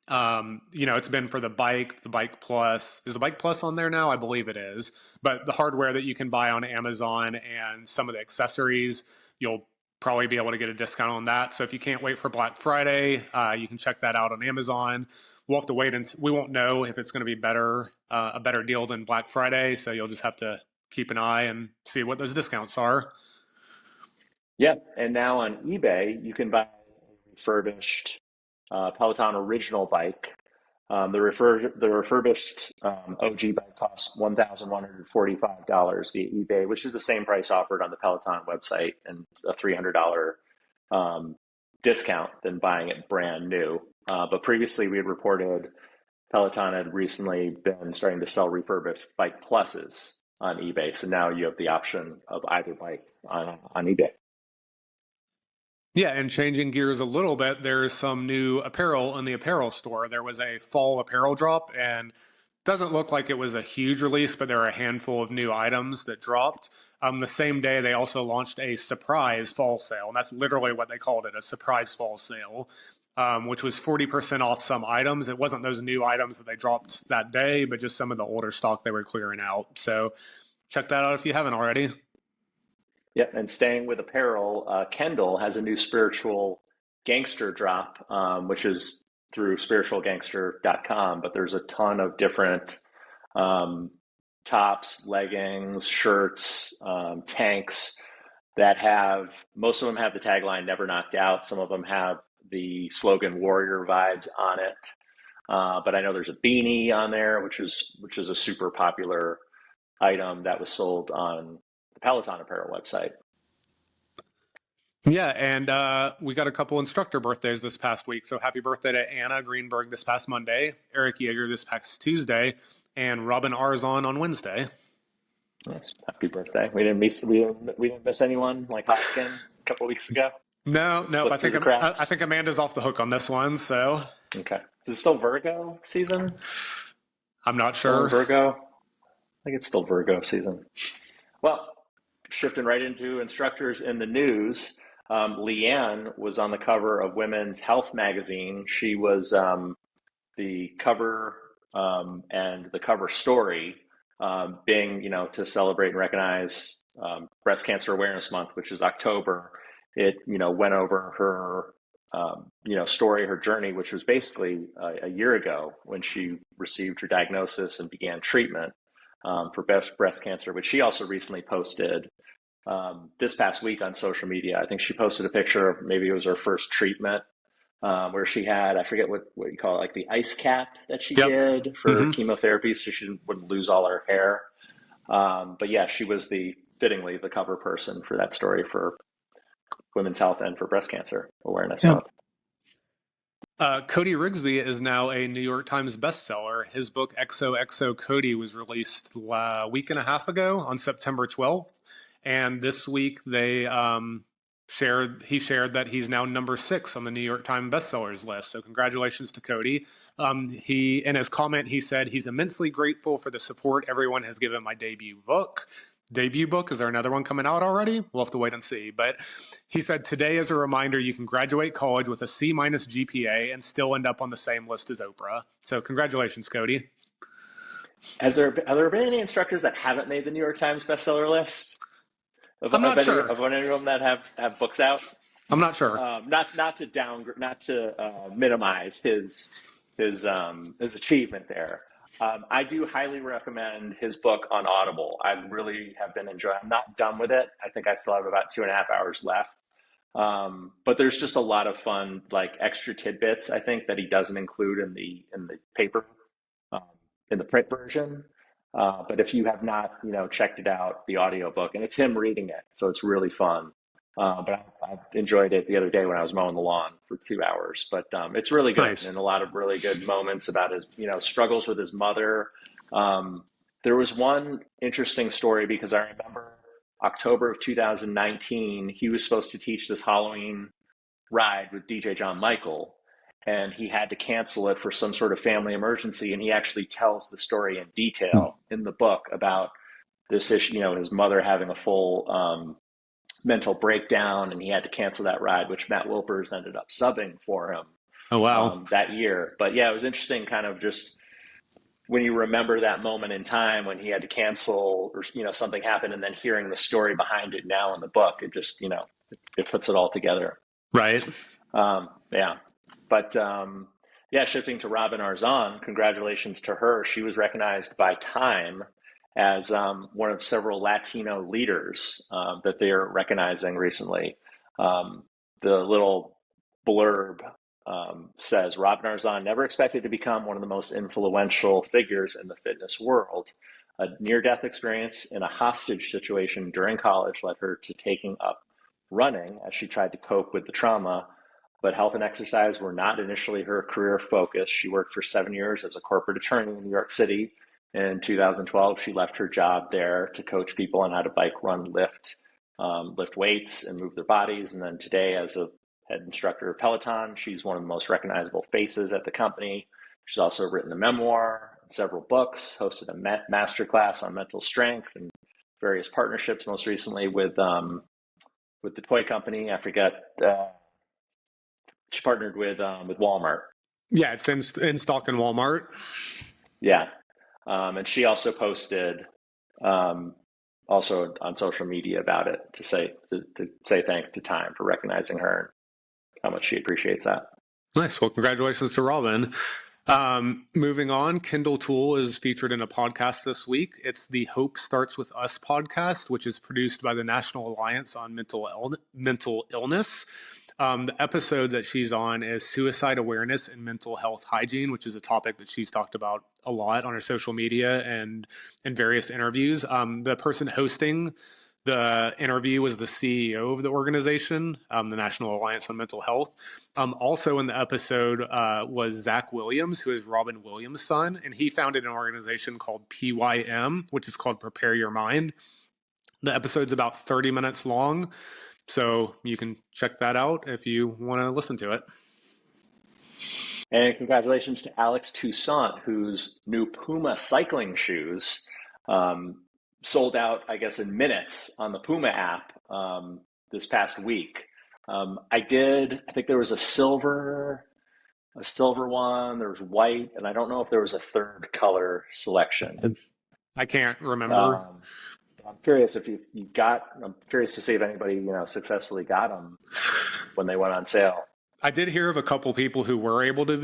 It's been for the Bike Plus. Is the Bike Plus on there now? I believe it is. But the hardware that you can buy on Amazon and some of the accessories, you'll probably be able to get a discount on that. So if you can't wait for Black Friday, you can check that out on Amazon. We'll have to wait, and we won't know if it's going to be a better deal than Black Friday. So you'll just have to keep an eye and see what those discounts are. Yeah, and now on eBay, you can buy a refurbished Peloton original bike. The refurbished OG bike costs $1,145 via eBay, which is the same price offered on the Peloton website, and a $300 discount than buying it brand new. But previously, we had reported Peloton had recently been starting to sell refurbished Bike Pluses on eBay. So now you have the option of either bike on eBay. Yeah, and changing gears a little bit, there's some new apparel in the apparel store. There was a fall apparel drop, and it doesn't look like it was a huge release, but there are a handful of new items that dropped. The same day, they also launched a surprise fall sale, and that's literally what they called it, a surprise fall sale, which was 40% off some items. It wasn't those new items that they dropped that day, but just some of the older stock they were clearing out. So check that out if you haven't already. Yeah, and staying with apparel, Kendall has a new spiritual Gangster drop, which is through spiritualgangster.com, but there's a ton of different tops, leggings, shirts, tanks that most of them have the tagline "Never Knocked Out." Some of them have the slogan "Warrior Vibes" on it. But I know there's a beanie on there, which is a super popular item that was sold on the Peloton Apparel website. Yeah, and we got a couple instructor birthdays this past week. So happy birthday to Anna Greenberg this past Monday, Eric Yeager this past Tuesday, and Robin Arzon on Wednesday. Nice. Happy birthday! We didn't miss anyone like Hopkins a couple weeks ago. No. I think Amanda's off the hook on this one. So okay, is it still Virgo season? I'm not sure. Virgo. I think it's still Virgo season. Well, shifting right into instructors in the news. Leanne was on the cover of Women's Health magazine. She was the cover and the cover story being, to celebrate and recognize Breast Cancer Awareness Month, which is October. It, went over her, story, her journey, which was basically a year ago when she received her diagnosis and began treatment for breast cancer, which she also recently posted this past week on social media. I think she posted a picture of, maybe it was her first treatment, where she had, I forget what you call it, like the ice cap that she did for chemotherapy, so she wouldn't lose all her hair. But yeah, she was fittingly the cover person for that story for Women's Health and for Breast Cancer Awareness Month. Cody Rigsby is now a New York Times bestseller. His book XOXO Cody was released a week and a half ago on September 12th. And this week they he shared that he's now number 6 on the New York Times bestsellers list. So congratulations to Cody. In his comment, he said he's immensely grateful for the support everyone has given my debut book. Is there another one coming out already? We'll have to wait and see. But he said, today is a reminder you can graduate college with a C- GPA and still end up on the same list as Oprah. So congratulations, Cody. Have there been any instructors that haven't made the New York Times bestseller list? I'm not sure. Of any of them that have books out? I'm not sure. Not to minimize his achievement there. I do highly recommend his book on Audible. I really have been enjoying. I'm not done with it. I think I still have about 2.5 hours left. But there's just a lot of fun, like extra tidbits, I think, that he doesn't include in the paper, in the print version. But if you have not, checked it out, the audiobook, and it's him reading it, so it's really fun. But I enjoyed it the other day when I was mowing the lawn for 2 hours. But it's really good, Nice. and a lot of really good moments about his, struggles with his mother. There was one interesting story because I remember October of 2019, he was supposed to teach this Halloween ride with DJ John Michael, and he had to cancel it for some sort of family emergency. And he actually tells the story in detail in the book about this issue, his mother having a full mental breakdown, and he had to cancel that ride, which Matt Wilpers ended up subbing for him Oh, wow. that year. But yeah, it was interesting kind of just when you remember that moment in time when he had to cancel or, something happened, and then hearing the story behind it now in the book, it just, it puts it all together. Right. Yeah. But yeah, shifting to Robin Arzon, congratulations to her. She was recognized by Time as one of several Latino leaders that they are recognizing recently. The little blurb says, Robin Arzon never expected to become one of the most influential figures in the fitness world. A near-death experience in a hostage situation during college led her to taking up running as she tried to cope with the trauma, but health and exercise were not initially her career focus. She worked for 7 years as a corporate attorney in New York City. In 2012, she left her job there to coach people on how to bike, run, lift weights, and move their bodies. And then today, as a head instructor of Peloton, she's one of the most recognizable faces at the company. She's also written a memoir, several books, hosted a master class on mental strength, and various partnerships, most recently with the toy company. I forget. She partnered with Walmart. Yeah, it's in stock in Walmart. Yeah. And she also posted also on social media about it to say thanks to Time for recognizing her and how much she appreciates that. Nice. Well, congratulations to Robin. Moving on, Kendall Toole is featured in a podcast this week. It's the Hope Starts With Us podcast, which is produced by the National Alliance on Mental Illness. The episode that she's on is suicide awareness and mental health hygiene, which is a topic that she's talked about a lot on her social media and in various interviews. The person hosting the interview was the CEO of the organization, the National Alliance on Mental Health. Also in the episode was Zach Williams, who is Robin Williams' son, and he founded an organization called PYM, which is called Prepare Your Mind. The episode's about 30 minutes long, so you can check that out if you want to listen to it. And congratulations to Alex Toussaint, whose new Puma cycling shoes sold out, I guess, in minutes on the Puma app this past week. I think there was a silver one, there was white, and I don't know if there was a third color selection. I can't remember. I'm curious if I'm curious to see if anybody, successfully got them when they went on sale. I did hear of a couple people who were able to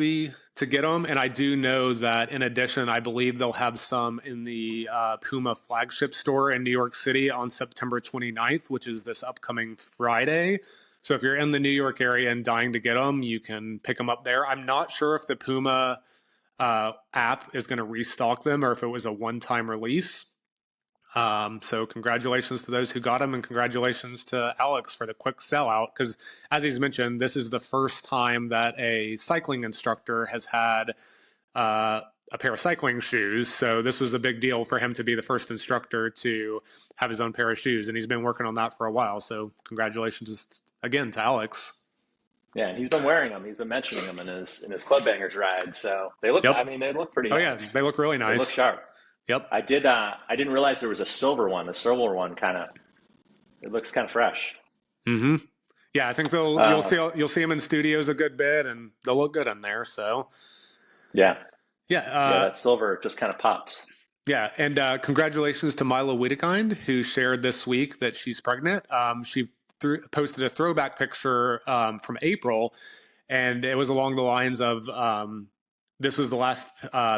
get them, and I do know that in addition, I believe they'll have some in the Puma flagship store in New York City on September 29th, which is this upcoming Friday. So if you're in the New York area and dying to get them, you can pick them up there. I'm not sure if the Puma app is going to restock them or if it was a one-time release. So congratulations to those who got them, and congratulations to Alex for the quick sellout, because as he's mentioned, this is the first time that a cycling instructor has had a pair of cycling shoes. So this was a big deal for him to be the first instructor to have his own pair of shoes, and he's been working on that for a while. So congratulations again to Alex. Yeah, and he's been wearing them. He's been mentioning them in his Club Bangers ride. So they look. Yep. I mean, they look pretty. Oh nice. Yeah, they look really nice. They look sharp. Yep. I didn't realize there was a silver one. The silver one it looks kind of fresh. Mm-hmm. Yeah, I think you'll see them in studios a good bit, and they'll look good in there. So. Yeah. Yeah. That silver just kind of pops. Yeah, and congratulations to Mila Wiedekind, who shared this week that she's pregnant. She posted a throwback picture from April, and it was along the lines of. This was the last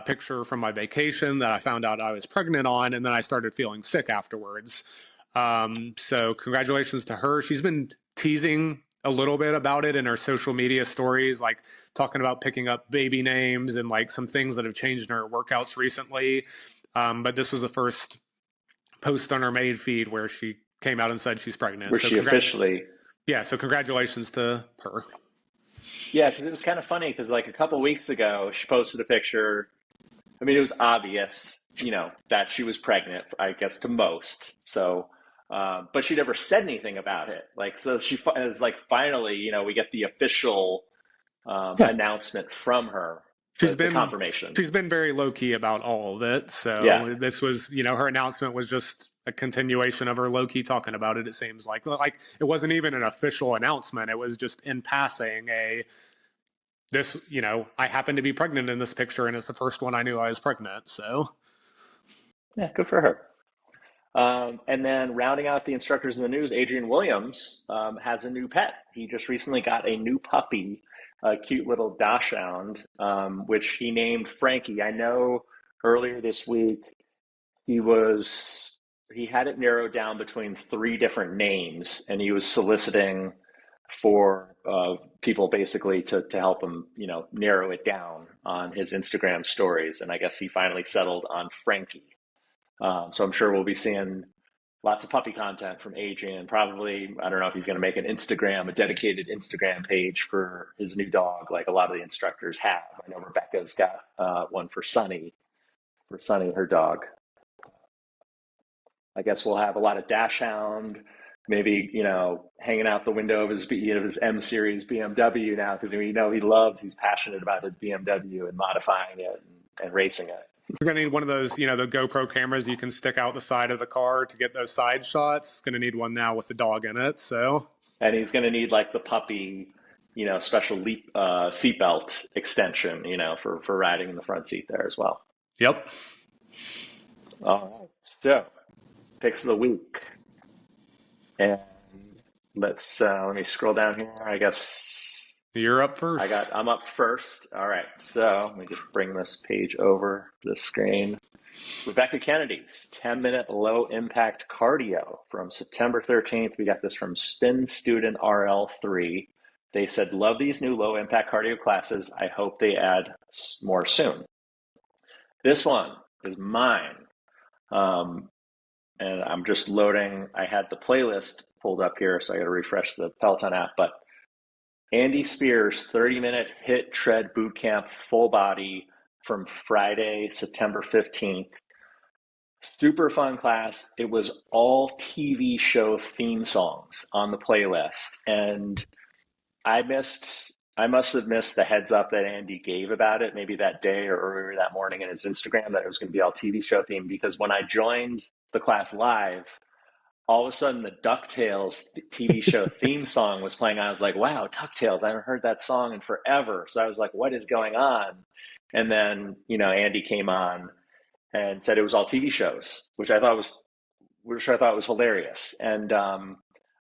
picture from my vacation that I found out I was pregnant on, and then I started feeling sick afterwards. So congratulations to her. She's been teasing a little bit about it in her social media stories, like talking about picking up baby names and like some things that have changed in her workouts recently. But this was the first post on her main feed where she came out and said she's pregnant. Where she Yeah, so congratulations to her. Yeah, because it was kind of funny because like a couple weeks ago, she posted a picture. I mean, it was obvious, that she was pregnant, I guess, to most. So, but she never said anything about it. Like, so it's like finally, we get the official announcement from her, the confirmation. She's been very low key about all of it. So this was, her announcement was just a continuation of her low key talking about it. It seems like it wasn't even an official announcement. It was just in passing I happen to be pregnant in this picture, and it's the first one I knew I was pregnant. So yeah, good for her. And then rounding out the instructors in the news, Adrian Williams has a new pet. He just recently got a new puppy, a cute little dachshund, which he named Frankie. I know earlier this week he had it narrowed down between 3 different names, and he was soliciting for people basically to help him, narrow it down on his Instagram stories. And I guess he finally settled on Frankie. So I'm sure we'll be seeing lots of puppy content from Adrian. Probably, I don't know if he's going to make a dedicated Instagram page for his new dog, like a lot of the instructors have. I know Rebecca's got one for Sunny, her dog. I guess we'll have a lot of dachshund, maybe, hanging out the window of his M Series BMW now, because he's passionate about his BMW and modifying it and racing it. You're going to need one of those, the GoPro cameras you can stick out the side of the car to get those side shots. It's going to need one now with the dog in it. So, and he's going to need like the puppy, special seatbelt extension, for riding in the front seat there as well. Yep. All right. So, picks of the week. And let me scroll down here. I guess you're up first. I'm up first. All right. So let me just bring this page over the screen. Rebecca Kennedy's 10-minute low impact cardio from September 13th. We got this from Spin Student RL3. They said, love these new low impact cardio classes. I hope they add more soon. This one is mine. And I'm just loading. I had the playlist pulled up here, so I got to refresh the Peloton app. But Andy Spears 30-minute HIIT tread bootcamp full body from Friday, September 15th. Super fun class. It was all TV show theme songs on the playlist. And I must have missed the heads up that Andy gave about it, maybe that day or earlier that morning in his Instagram, that it was going to be all TV show themed, because when I joined the class live, all of a sudden the DuckTales TV show theme song was playing. I was like, wow, DuckTales, I haven't heard that song in forever. So I was like, what is going on? And then, Andy came on and said it was all TV shows, which I thought was hilarious. And I'll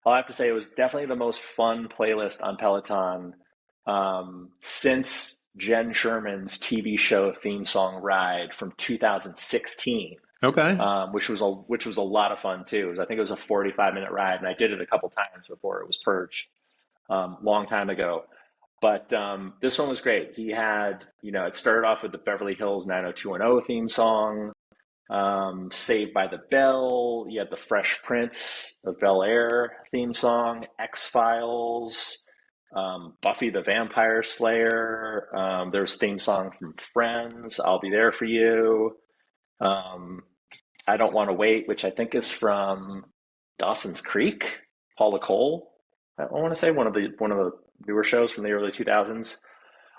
have to say it was definitely the most fun playlist on Peloton since Jen Sherman's TV show theme song Ride from 2016. Okay. Which was a lot of fun too. I think it was a 45-minute ride, and I did it a couple times before it was purged, long time ago. But this one was great. He had, it started off with the Beverly Hills 90210 theme song, Saved by the Bell. You had the Fresh Prince of Bel-Air theme song, X-Files, Buffy the Vampire Slayer. There's a theme song from Friends, I'll Be There For You. I Don't Want to Wait, which I think is from Dawson's Creek, Paula Cole. I want to say one of the newer shows from the early 2000s.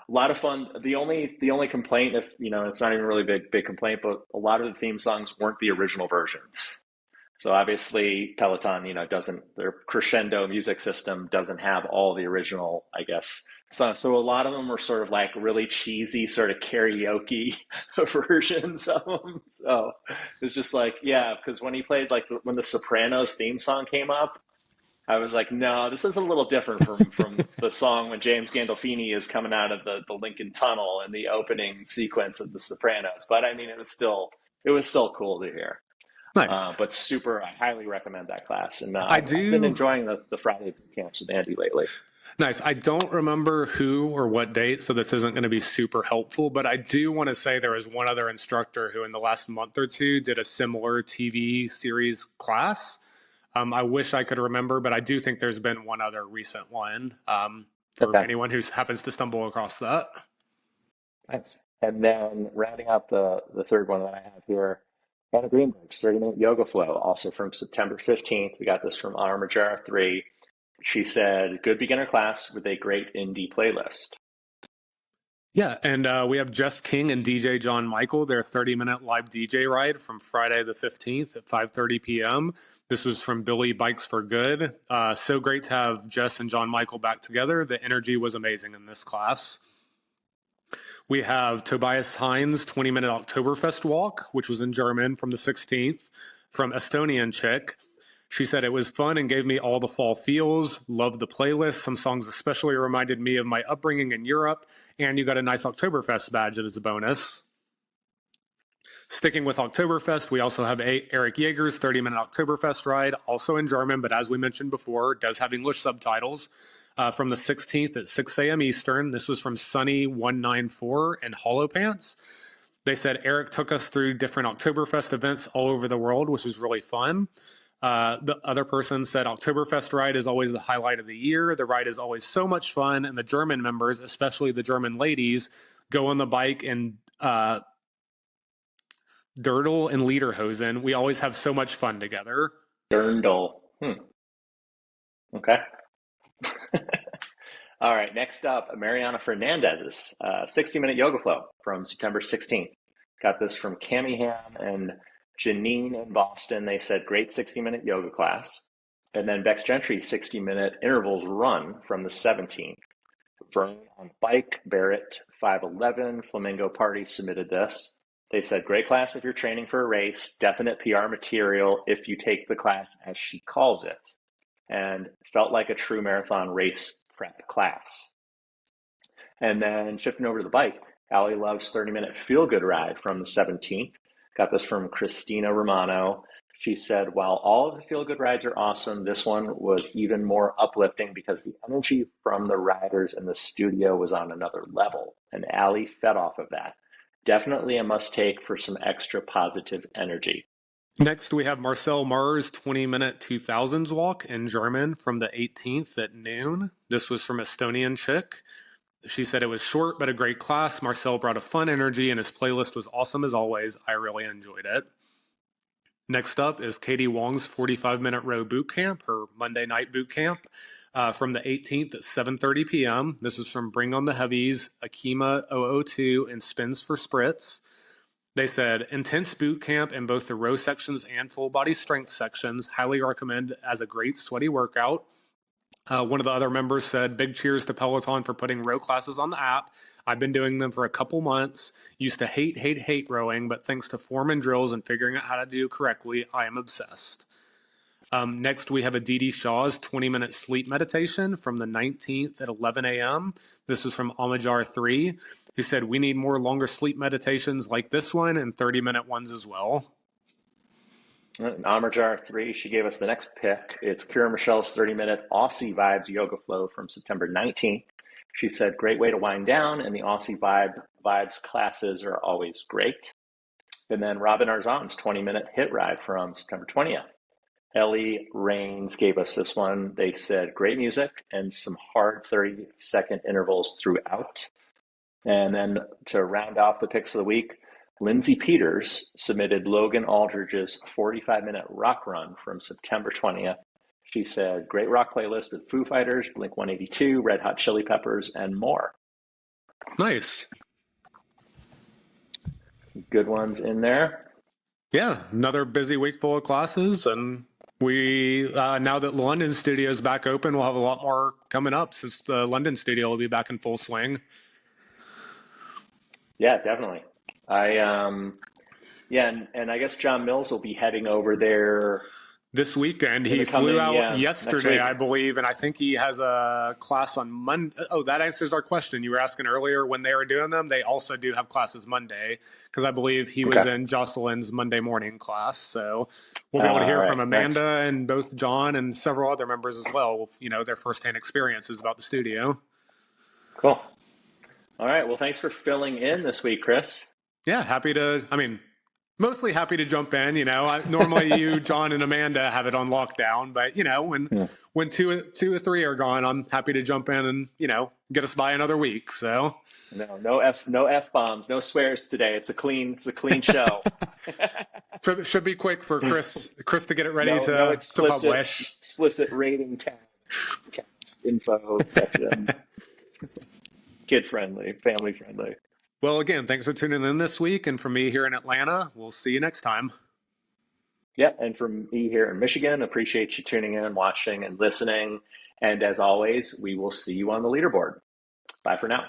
A lot of fun. The only complaint, if it's not even really big complaint, but a lot of the theme songs weren't the original versions. So obviously Peloton, their crescendo music system doesn't have all the original, I guess. So a lot of them were sort of like really cheesy, sort of karaoke versions of them. So it's just like, yeah, because when he played when the Sopranos theme song came up, I was like, no, this is a little different from the song when James Gandolfini is coming out of the Lincoln Tunnel in the opening sequence of the Sopranos. But I mean, it was still cool to hear. Nice. But I highly recommend that class. And I've been enjoying the Friday camps with Andy lately. Nice. I don't remember who or what date, so this isn't going to be super helpful, but I do want to say there was one other instructor who in the last month or two did a similar TV series class. I wish I could remember, but I do think there's been one other recent one for anyone who happens to stumble across that. Nice. And then rounding out the third one that I have here, Anna Greenberg's 30-minute yoga flow, also from September 15th. We got this from Armajar 3. She said, good beginner class with a great indie playlist. Yeah, and we have Jess King and DJ John Michael, their 30-minute live DJ ride from Friday the 15th at 5:30 p.m. This was from Billy Bikes for Good. So great to have Jess and John Michael back together. The energy was amazing in this class. We have Tobias Heinz' 20-minute Oktoberfest walk, which was in German from the 16th, from Estonian chick. She said it was fun and gave me all the fall feels. Loved the playlist. Some songs especially reminded me of my upbringing in Europe. And you got a nice Oktoberfest badge as a bonus. Sticking with Oktoberfest, we also have Eric Jaeger's 30-minute Oktoberfest ride, also in German, but as we mentioned before, does have English subtitles, from the 16th at 6 a.m. Eastern. This was from Sunny194 and Hollow Pants. They said Eric took us through different Oktoberfest events all over the world, which was really fun. The other person said Oktoberfest ride is always the highlight of the year. The ride is always so much fun, and the German members, especially the German ladies, go on the bike and Dirndl and Lederhosen. We always have so much fun together. Dirndl. Okay. All right, next up, Mariana Fernandez's 60-minute yoga flow from September 16th. Got this from Cami Ham and Janine in Boston. They said, great 60-minute yoga class. And then Bex Gentry's 60-minute intervals run from the 17th. Vern on bike, Barrett 511, Flamingo Party submitted this. They said, great class if you're training for a race, definite PR material if you take the class as she calls it. And felt like a true marathon race prep class. And then shifting over to the bike, Allie Love's 30-minute feel-good ride from the 17th. Got this from Christina Romano. She said, while all of the feel-good rides are awesome, this one was even more uplifting because the energy from the riders in the studio was on another level. And Allie fed off of that. Definitely a must-take for some extra positive energy. Next, we have Marcel Marr's 20-minute 2000s walk in German from the 18th at noon. This was from Estonian chick. She said it was short, but a great class. Marcel brought a fun energy, and his playlist was awesome as always. I really enjoyed it. Next up is Katie Wong's 45-minute row boot camp, her Monday night boot camp, from the 18th at 7:30 p.m. This is from Bring on the Heavies, Akima 002, and Spins for Spritz. They said, intense boot camp in both the row sections and full body strength sections. Highly recommend as a great sweaty workout. One of the other members said, big cheers to Peloton for putting row classes on the app. I've been doing them for a couple months. Used to hate rowing, but thanks to form and drills and figuring out how to do correctly, I am obsessed. Next, we have a Dee Shaw's 20-minute sleep meditation from the 19th at 11 a.m. This is from Amajar 3, who said, we need more longer sleep meditations like this one and 30-minute ones as well. Amajar 3, she gave us the next pick. It's Kira Michelle's 30-minute Aussie Vibes yoga flow from September 19th. She said, great way to wind down, and the Aussie Vibes classes are always great. And then Robin Arzon's 20-minute hit ride from September 20th. Ellie Rains gave us this one. They said, great music and some hard 30-second intervals throughout. And then to round off the picks of the week, Lindsay Peters submitted Logan Aldridge's 45-minute rock run from September 20th. She said, great rock playlist with Foo Fighters, Blink-182, Red Hot Chili Peppers, and more. Nice. Good ones in there. Yeah, another busy week full of classes, and we now that London studio is back open, we'll have a lot more coming up since the London studio will be back in full swing. Yeah, definitely. And I guess John Mills will be heading over there this weekend. He flew out yesterday, I believe, and I think he has a class on Monday. Oh, that answers our question. You were asking earlier when they were doing them. They also do have classes Monday because I believe he was in Jocelyn's Monday morning class. So we'll be able to hear from Amanda and both John and several other members as well, you know, their firsthand experiences about the studio. Cool. All right. Well, thanks for filling in this week, Chris. Yeah, happy to. I mean, Mostly happy to jump in. Normally you, John, and Amanda have it on lockdown, but when two or three are gone, I'm happy to jump in and get us by another week. So no F bombs, no swears today. It's a clean show. Should be quick for Chris to get it ready to publish. Explicit rating tag, info section. Kid friendly, family friendly. Well, again, thanks for tuning in this week. And from me here in Atlanta, we'll see you next time. Yeah, and from me here in Michigan, appreciate you tuning in, watching, and listening. And as always, we will see you on the leaderboard. Bye for now.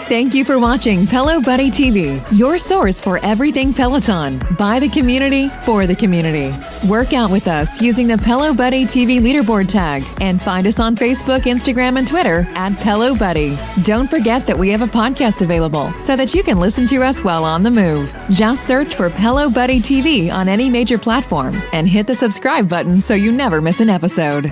Thank you for watching Pelo Buddy TV, your source for everything Peloton, by the community, for the community. Work out with us using the Pelo Buddy TV leaderboard tag and find us on Facebook, Instagram, and Twitter at Pelo Buddy. Don't forget that we have a podcast available so that you can listen to us while on the move. Just search for Pelo Buddy TV on any major platform and hit the subscribe button so you never miss an episode.